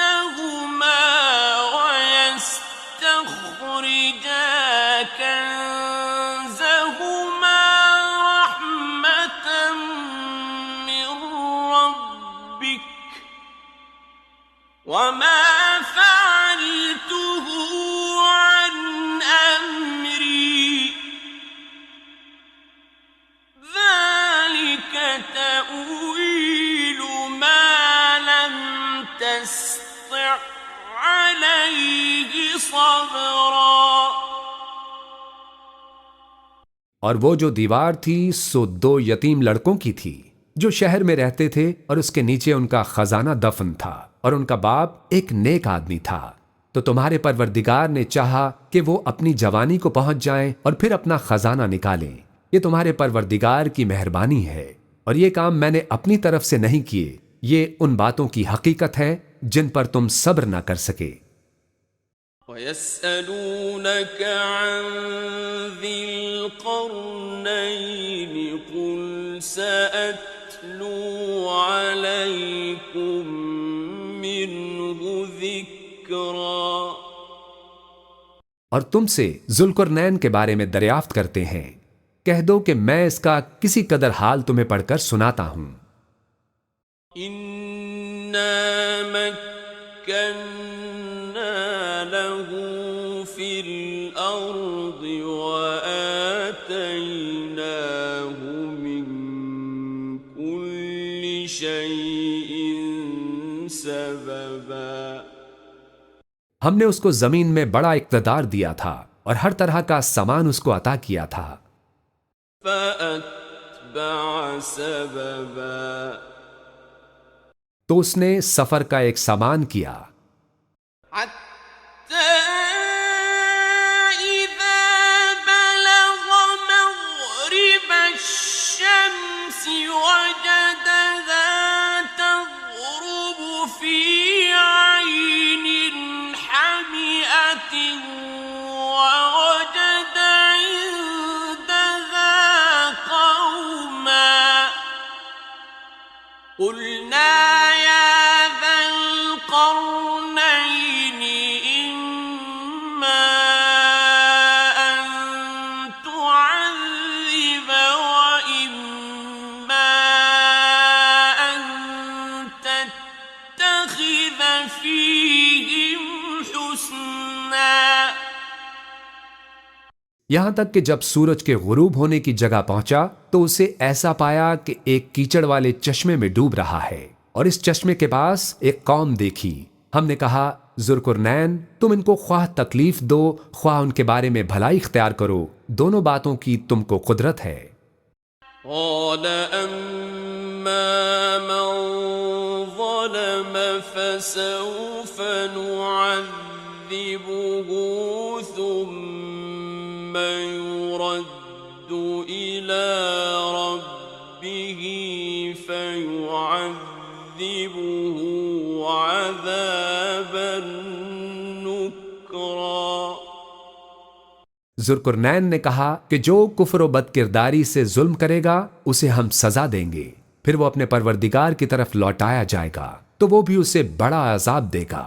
أشدهما ويستخرجا كنزهما رحمة من ربك وما فعلته عن أمري تستطع عليه صبرا और वो जो दीवार थी सो 2 यतीम लड़कों की थी जो शहर में रहते थे और उसके नीचे उनका खजाना दफन था और उनका बाप एक नेक आदमी था। तो तुम्हारे परवरदिगार ने चाहा कि वो अपनी जवानी को पहुंच जाएं और फिर अपना खजाना निकालें। ये तुम्हारे परवरदिगार की मेहरबानी है और ये काम मैंने अपनी तरफ से नहीं किए। ये उन बातों की हकीकत है जिन पर तुम सब्र ना कर सके। وَيَسْأَلُونَكَ عَنْ ذِي الْقَرْنَيْنِ قُلْ سَأَتْلُو عَلَيْكُمْ مِنْهُ ذِكْرًا और तुमसे जुल्करनैन के बारे में दरियाफ्त करते हैं। कह दो कि मैं इसका किसी कदर हाल तुम्हें पढ़कर सुनाता हूं। إِنَّا مَكَّنَّا لَهُ فِي الْأَرْضِ وَآتَيْنَاهُ مِنْ كُلِّ شَيْءٍ سَبَبًا हमने उसको जमीन में बड़ा इक़्तिदार दिया था और हर तरह का सामान उसको अता किया था। فَأَتْبَعَ سَبَبًا तो उसने सफर का एक सामान किया। حتى إذا بلغ مغرب الشمس وجدها تغرب في عين حمئة ووجد عندها قوما قلنا يا ذا القرنين إما أن تعذب وإما أن تتخذ فيهم حسنا यहां तक कि जब सूरज के गुरूब होने की जगह पहुंचा तो उसे ऐसा पाया कि एक कीचड़ वाले चश्मे में डूब रहा है और इस चश्मे के पास एक कौम देखी। हमने कहा, जुल्करनैन, तुम इनको ख्वाह तकलीफ दो ख्वाह उनके बारे में भलाई इख्तियार करो, दोनों बातों की तुमको कुदरत है। قال أما من ظلم فسوف نعذبه ثم يرد إلى ربه فيعذبه عذابا نكرا जुल्करनैन ने कहा कि जो कुफ्र व बदकिरदारी से जुल्म करेगा उसे हम सजा देंगे, फिर वो अपने परवरदिगार की तरफ लौटाया जाएगा तो वो भी उसे बड़ा अजाब देगा।